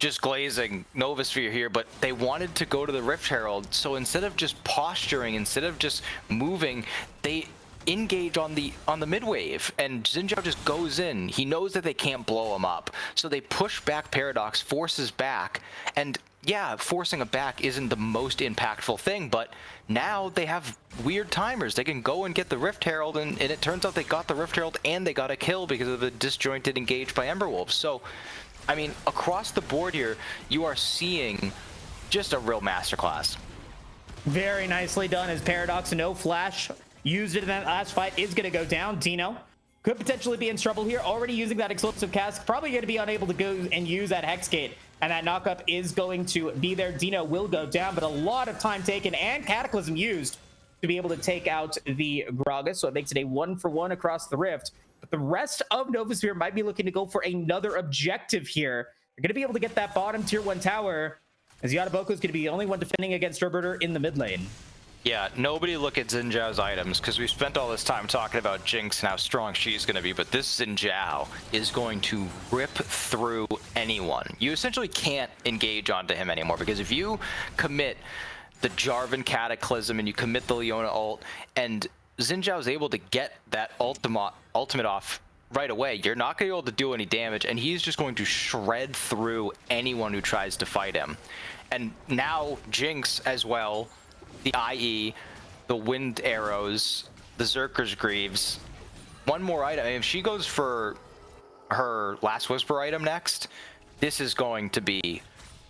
just glazing Novasphere here, but they wanted to go to the Rift Herald, so instead of just posturing, instead of just moving, they engage on the mid wave, and Xin Zhao just goes in. He knows that they can't blow him up, so they push back Paradox, forces back, and yeah, forcing a back isn't the most impactful thing, but now they have weird timers. They can go and get the Rift Herald, and it turns out they got the Rift Herald and they got a kill because of the disjointed engage by Emberwolves. So I mean, across the board here, you are seeing just a real masterclass. Very nicely done as Paradox, no flash used it in that last fight, is going to go down. Dino could potentially be in trouble here, already using that explosive cask, probably going to be unable to go and use that Hex Gate, and that knockup is going to be there. Dino will go down, but a lot of time taken and Cataclysm used to be able to take out the Gragas, so it makes it a 1-for-1 across the Rift. But the rest of Novasphere might be looking to go for another objective here. They're going to be able to get that bottom tier 1 tower, as Yataboko is going to be the only one defending against Arbiter in the mid lane. Yeah, nobody look at Xin Zhao's items, because we spent all this time talking about Jinx and how strong she's going to be, but this Xin Zhao is going to rip through anyone. You essentially can't engage onto him anymore, because if you commit the Jarvan Cataclysm and you commit the Leona ult, and Xin Zhao is able to get that ultimate off right away, you're not going to be able to do any damage, and he's just going to shred through anyone who tries to fight him. And now Jinx as well, the IE, the Wind Arrows, the Zerker's Greaves. One more item. I mean, if she goes for her Last Whisper item next, this is going to be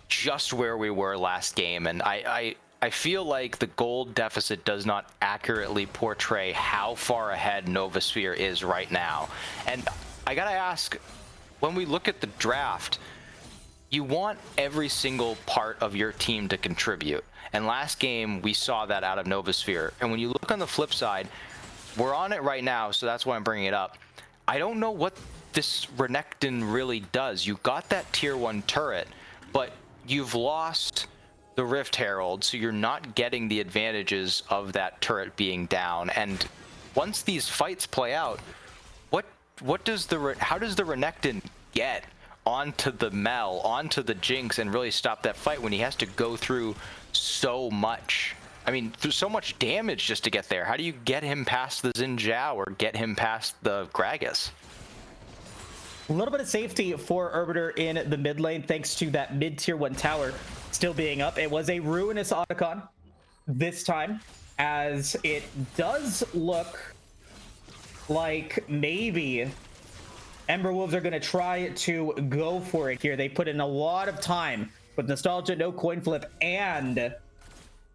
just where we were last game. And I I feel like the gold deficit does not accurately portray how far ahead Novasphere is right now. And I gotta ask, when we look at the draft, you want every single part of your team to contribute. And last game, we saw that out of Novasphere. And when you look on the flip side, we're on it right now, so that's why I'm bringing it up. I don't know what this Renekton really does. You got that tier 1 turret, but you've lost the Rift Herald, so you're not getting the advantages of that turret being down. And once these fights play out, how does the Renekton get onto the Mel, onto the Jinx, and really stop that fight when he has to go through so much? I mean, there's so much damage just to get there. How do you get him past the Xin Zhao or get him past the Gragas? A little bit of safety for Arbiter in the mid lane, thanks to that mid tier 1 tower still being up. It was a ruinous Otacon this time, as it does look like maybe Ember Wolves are going to try to go for it here. They put in a lot of time with Nostalgia, no coin flip, and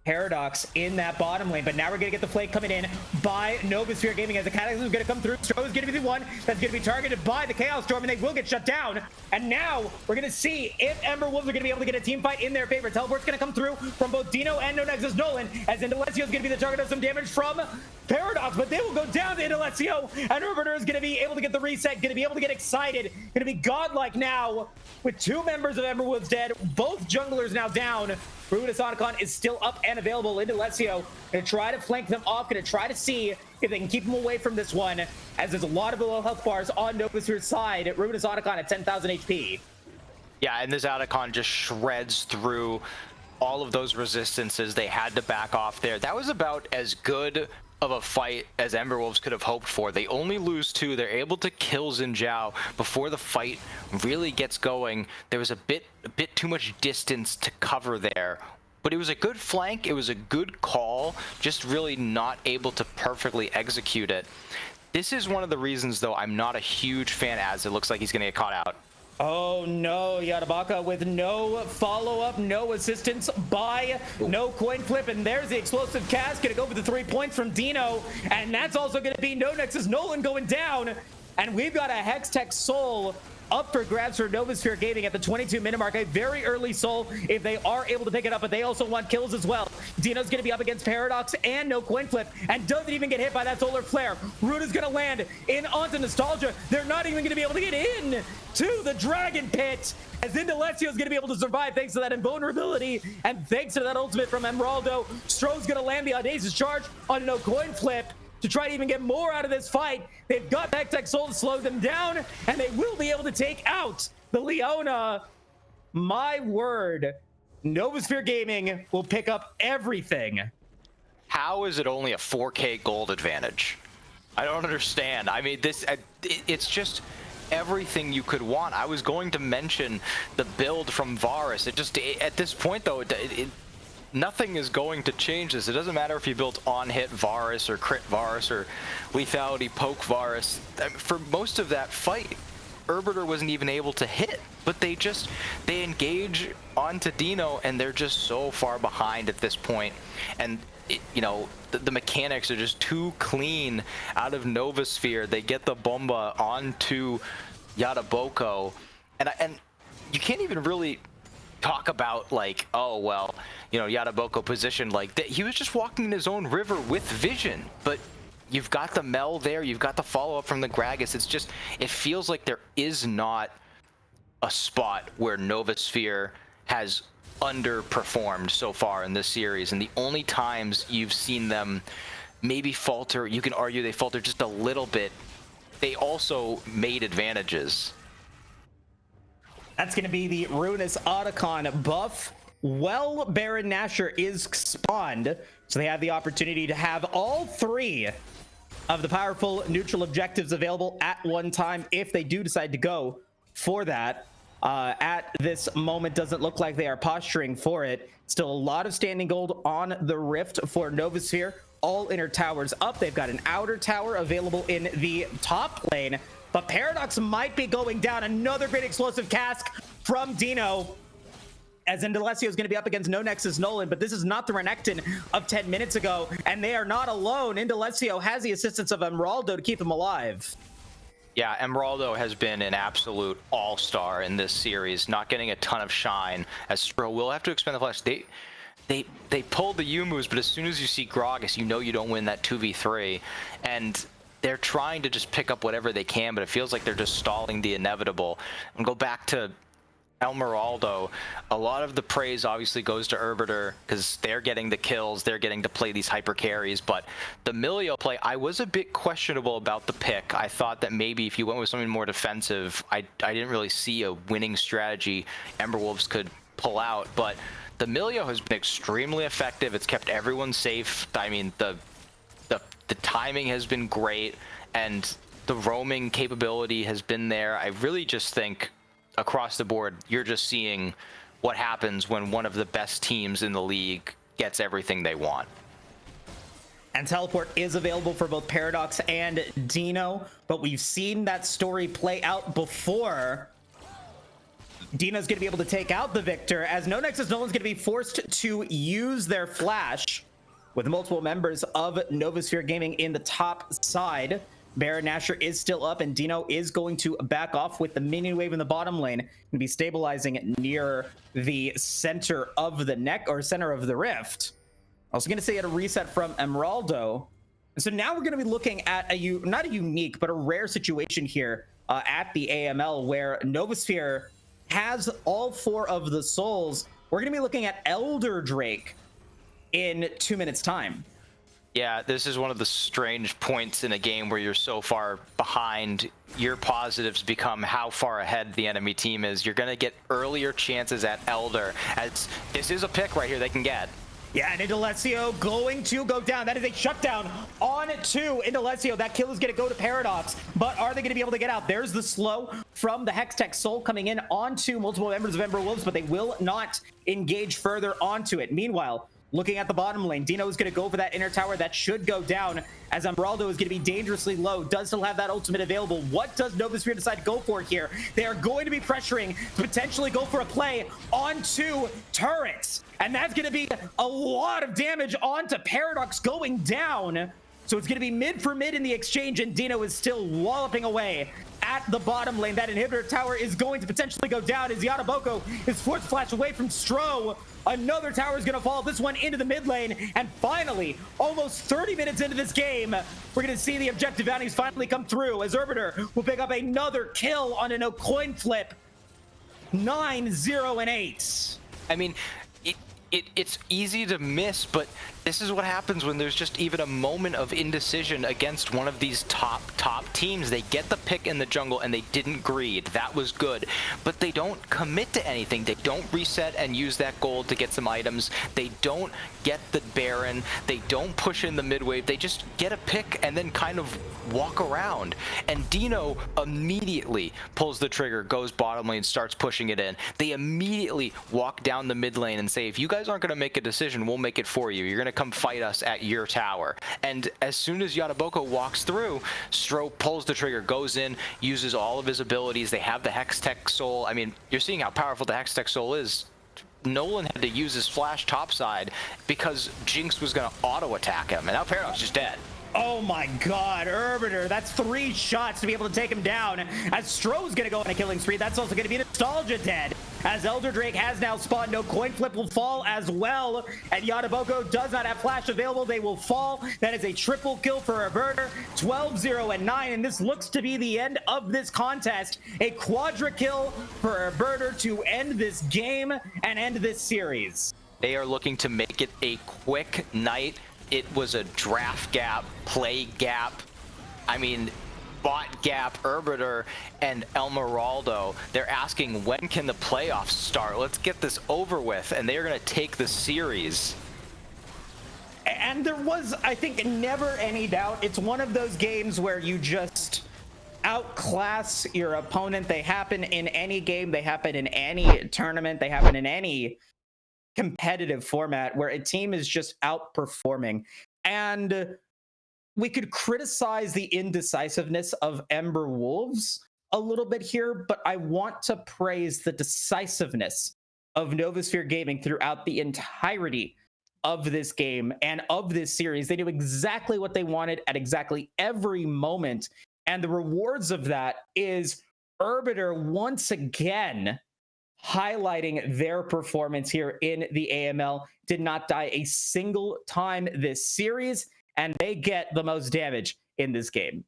Paradox in that bottom lane, but now we're gonna get the flank coming in by Novasphere Gaming as the Cataclysm is gonna come through. Stro is gonna be the one that's gonna be targeted by the Chaos Storm, and they will get shut down. And now we're gonna see if Ember Wolves are gonna be able to get a team fight in their favor. Teleport's gonna come through from both Dino and No Nexus Nolan, as Indalecio is gonna be the target of some damage from Paradox, but they will go down to Indalecio, and Arbiter is gonna be able to get the reset, gonna be able to get excited, gonna be godlike now with 2 members of Ember Wolves dead, both junglers now down. Ruinous Otacon is still up and available. Into Alessio gonna try to flank them off, gonna try to see if they can keep them away from this one, as there's a lot of low health bars on Novasphere's side. Ruinous Otacon at 10,000 HP. Yeah, and this Otacon just shreds through all of those resistances. They had to back off there. That was about as good of a fight as Ember Wolves could have hoped for. They only lose 2. They're able to kill Xin Zhao before the fight really gets going. There was a bit too much distance to cover there, but it was a good flank. It was a good call, just really not able to perfectly execute it. This is one of the reasons, though, I'm not a huge fan, as it looks like he's gonna get caught out. Oh no, Yadabaka with no follow-up, no assistance by no coin flip, and there's the explosive cast, gonna go for the 3 points from Dino, and that's also gonna be No Nexus Nolan going down, and we've got a Hextech Soul up for grabs for Novasphere Gaming at the 22-minute mark. A very early soul if they are able to pick it up, but they also want kills as well. Dino's going to be up against Paradox and no coin flip, and doesn't even get hit by that solar flare. Root is going to land in onto Nostalgia. They're not even going to be able to get in to the Dragon Pit, as Indalecio is going to be able to survive thanks to that invulnerability and thanks to that ultimate from Emeraldo. Stroh's going to land the audacious charge on no coin flip to try to even get more out of this fight. They've got Hextech Soul to slow them down, and they will be able to take out the Leona. My word, Novasphere Gaming will pick up everything. How is it only a 4K gold advantage? I don't understand. I mean, it's just everything you could want. I was going to mention the build from Varus. At this point, though, nothing is going to change this. It doesn't matter if you built on-hit Varus or crit Varus or lethality poke Varus. For most of that fight, Arbiter wasn't even able to hit, but they engage onto Dino, and they're just so far behind at this point. And the mechanics are just too clean out of Novasphere. They get the bomba onto Yadaboko, and you can't even really talk about, like, oh well, Yadaboko positioned like that. He was just walking in his own river with vision, but you've got the Mel there, you've got the follow-up from the Gragas. It feels like there is not a spot where Novasphere has underperformed so far in this series, and the only times you've seen them maybe falter, you can argue they faltered just a little bit, they also made advantages. That's going to be the Ruinous Otacon buff. Well, Baron Nashor is spawned, so they have the opportunity to have all 3 of the powerful neutral objectives available at one time if they do decide to go for that. At this moment, doesn't look like they are posturing for it. Still a lot of standing gold on the Rift for Novasphere. All inner towers up. They've got an outer tower available in the top lane, but Paradox might be going down. Another great explosive cask from Dino. as Indalecio is going to be up against No Nexus Nolan, but this is not the Renekton of 10 minutes ago, and they are not alone. Indalecio has the assistance of Emeraldo to keep him alive. Yeah, Emeraldo has been an absolute all-star in this series, not getting a ton of shine, as Stro will have to expend the flash. They pulled the U moves, but as soon as you see Gragas, you know you don't win that 2v3, and they're trying to just pick up whatever they can, but it feels like they're just stalling the inevitable. And go back to Emeraldo, a lot of the praise obviously goes to Arbiter because they're getting the kills, they're getting to play these hyper carries, but the Milio play, I was a bit questionable about the pick. I thought that maybe if you went with something more defensive, I didn't really see a winning strategy Emberwolves could pull out, but the Milio has been extremely effective. It's kept everyone safe. I mean, the timing has been great, and the roaming capability has been there. I really just think across the board, you're just seeing what happens when one of the best teams in the league gets everything they want. And teleport is available for both Paradox and Dino, but we've seen that story play out before. Dino's going to be able to take out the Victor, as No Nexus Nolan's going to be forced to use their flash with multiple members of Novasphere Gaming in the top side. Baron Nashor is still up, and Dino is going to back off with the minion wave in the bottom lane and be stabilizing near the center of the neck or center of the rift. I was going to say at a reset from Emeraldo. So now we're going to be looking at not a unique, but a rare situation here at the AML where Novasphere has all 4 of the souls. We're going to be looking at Elder Drake in 2 minutes time. Yeah, this is one of the strange points in a game where you're so far behind. Your positives become how far ahead the enemy team is. You're going to get earlier chances at Elder, as this is a pick right here they can get. Yeah, and Indalecio going to go down. That is a shutdown on to Indalecio. That kill is going to go to Paradox, but are they going to be able to get out? There's the slow from the Hextech Soul coming in onto multiple members of Ember Wolves, but they will not engage further onto it. Meanwhile, looking at the bottom lane, Dino is going to go for that inner tower. That should go down, as Emeraldo is going to be dangerously low. Does still have that ultimate available. What does Novasphere decide to go for here? They are going to be pressuring to potentially go for a play onto turrets. And that's going to be a lot of damage onto Paradox going down. So it's going to be mid for mid in the exchange, and Dino is still walloping away at the bottom lane. That inhibitor tower is going to potentially go down as Yataboko is forced flash away from Stro. Another tower is going to fall, this one into the mid lane. And finally, almost 30 minutes into this game, we're going to see the objective bounties finally come through as Arbiter will pick up another kill on a no coin flip. 9-0-8. I mean, it's easy to miss, but this is what happens when there's just even a moment of indecision against one of these top teams. They get the pick in the jungle and they didn't greed. That was good, but they don't commit to anything. They don't reset and use that gold to get some items. They don't get the Baron. They don't push in the mid wave. They just get a pick and then kind of walk around. And Dino immediately pulls the trigger, goes bottom lane, starts pushing it in. They immediately walk down the mid lane and say, if you guys aren't going to make a decision, we'll make it for you. You're going to come fight us at your tower. And as soon as Yataboko walks through, Stro pulls the trigger, goes in, uses all of his abilities. They have the Hextech Soul. I mean, you're seeing how powerful the Hextech Soul is. Nolan had to use his flash topside because Jinx was going to auto attack him, and now Paradox is dead. Oh my god, Arbiter, that's 3 shots to be able to take him down. As Stro's gonna go on a killing spree, that's also gonna be Nostalgia dead. As Elder Drake has now spawned, no coin flip will fall as well. And Yataboko does not have flash available, they will fall. That is a triple kill for Arbiter, 12-0-9, and this looks to be the end of this contest. A quadra kill for Arbiter to end this game and end this series. They are looking to make it a quick night. It was a draft gap, play gap. I mean, bot gap, Arbiter and Emeraldo. They're asking, when can the playoffs start? Let's get this over with. And they're going to take the series. And there was, I think, never any doubt. It's one of those games where you just outclass your opponent. They happen in any game. They happen in any tournament. They happen in any competitive format where a team is just outperforming. And we could criticize the indecisiveness of Ember Wolves a little bit here, but I want to praise the decisiveness of Novasphere Gaming throughout the entirety of this game and of this series. They knew exactly what they wanted at exactly every moment. And the rewards of that is Arbiter once again highlighting their performance here in the AML. Did not die a single time this series, and they get the most damage in this game.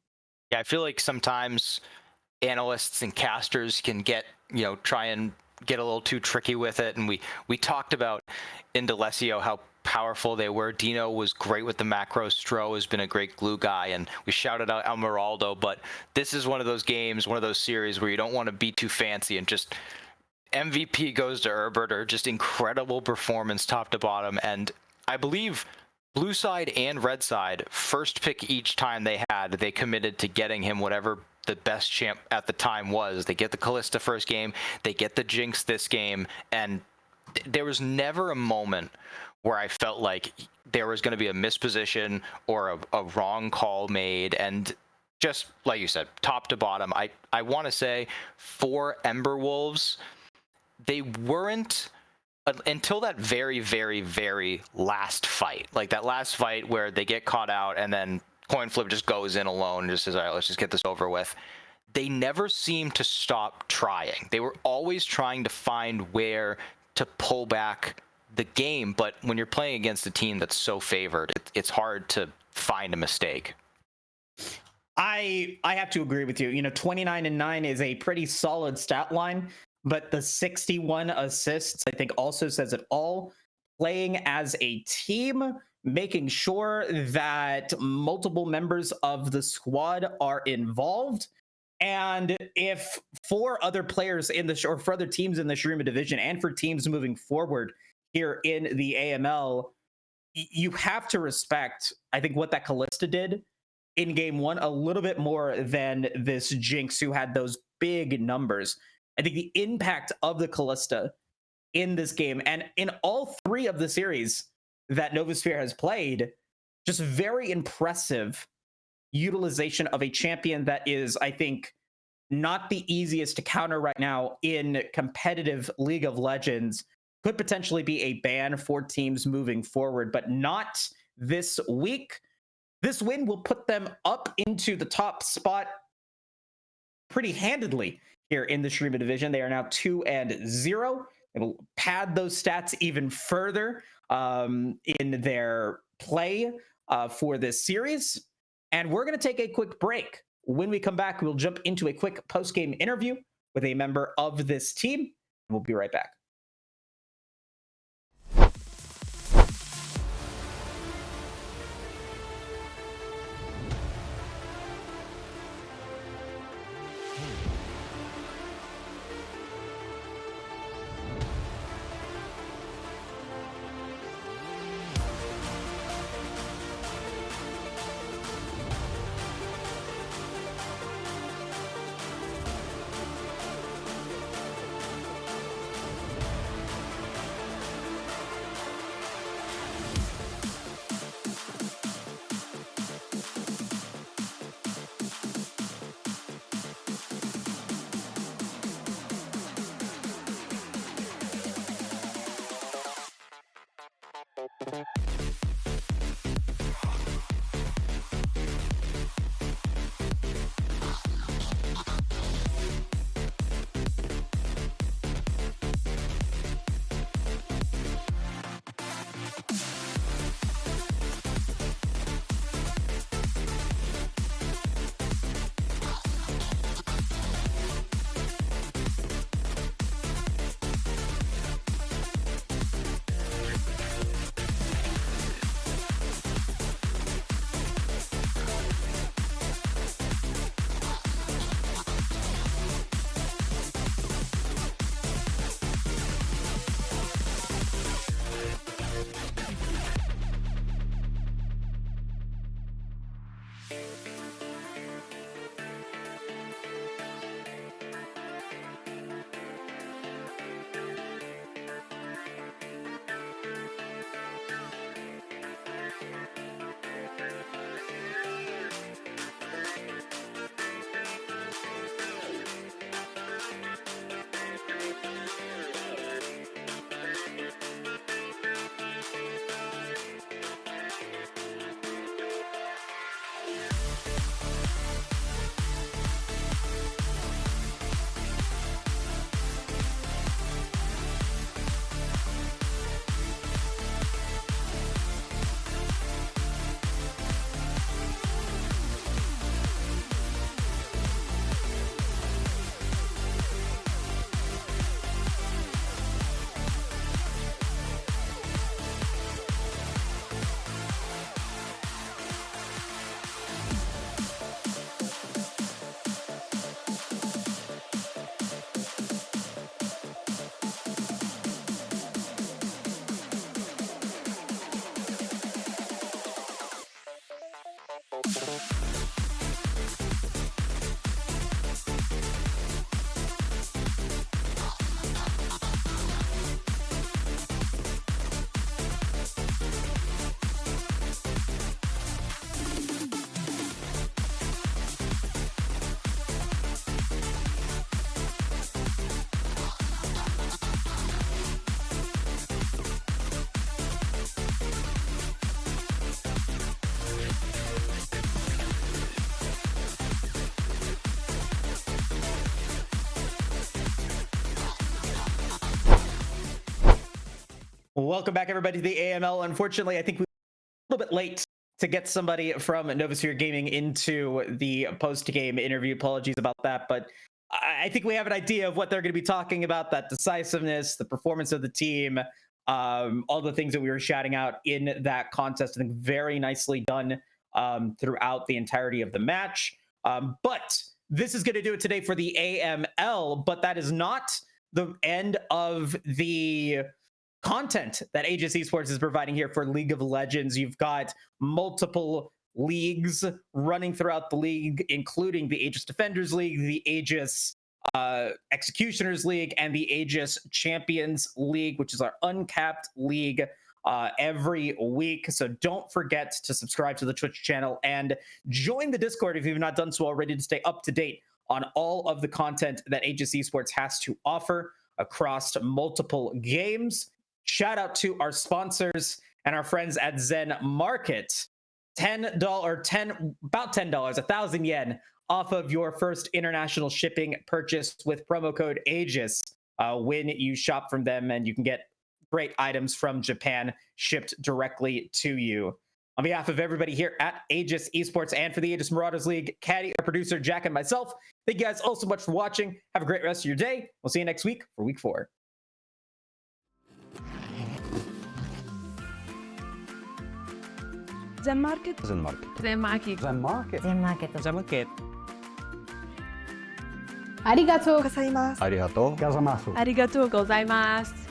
Yeah, I feel like sometimes analysts and casters can get, try and get a little too tricky with it. And we talked about Indalecio, how powerful they were. Dino was great with the macro. Stro has been a great glue guy, and we shouted out El Marauder. But this is one of those games, one of those series where you don't want to be too fancy and just MVP goes to Arbiter. Just incredible performance top to bottom. And I believe blue side and red side, first pick each time they committed to getting him whatever the best champ at the time was. They get the Callista first game, they get the Jinx this game, and there was never a moment where I felt like there was going to be a misposition or a wrong call made. And just like you said, top to bottom, I want to say for Ember Wolves, they weren't until that very, very, very last fight. Like that last fight where they get caught out and then Coin Flip just goes in alone and just says, all right, let's just get this over with. They never seemed to stop trying. They were always trying to find where to pull back the game. But when you're playing against a team that's so favored, it's hard to find a mistake. I have to agree with you. 29-9 is a pretty solid stat line, but the 61 assists, I think, also says it all. Playing as a team, making sure that multiple members of the squad are involved. And if for other players in the or for other teams in the Shurima division and for teams moving forward here in the AML, you have to respect, I think, what that Callista did in game one a little bit more than this Jinx, who had those big numbers. I think the impact of the Callista in this game and in all three of the series that Novasphere has played, just very impressive utilization of a champion that is, I think, not the easiest to counter right now in competitive League of Legends. Could potentially be a ban for teams moving forward, but not this week. This win will put them up into the top spot pretty handedly here in the Shurima division. They are now 2-0. It'll pad those stats even further in their play for this series. And we're going to take a quick break. When we come back, we'll jump into a quick post-game interview with a member of this team. We'll be right back. Welcome back, everybody, to the AML. Unfortunately, I think we were a little bit late to get somebody from Novasphere Gaming into the post-game interview. Apologies about that, but I think we have an idea of what they're going to be talking about, that decisiveness, the performance of the team, all the things that we were shouting out in that contest. I think very nicely done throughout the entirety of the match. But this is going to do it today for the AML, but that is not the end of the content that Aegis Esports is providing here for League of Legends. You've got multiple leagues running throughout the league, including the Aegis Defenders League, the Aegis Executioners League, and the Aegis Champions League, which is our uncapped league every week. So don't forget to subscribe to the Twitch channel and join the Discord if you've not done so already, to stay up to date on all of the content that Aegis Esports has to offer across multiple games. Shout out to our sponsors and our friends at Zen Market. $10, about $10, 1,000 yen off of your first international shipping purchase with promo code Aegis when you shop from them, and you can get great items from Japan shipped directly to you. On behalf of everybody here at Aegis Esports and for the Aegis Marauders League, Caddy, our producer, Jack, and myself, thank you guys all so much for watching. Have a great rest of your day. We'll see you next week for week 4. Zen Market. Zen Market. Zen Market. Zen Market. Zen Market. Zen Market. ありがとうございます。ありがとうございます。ありがとうございます。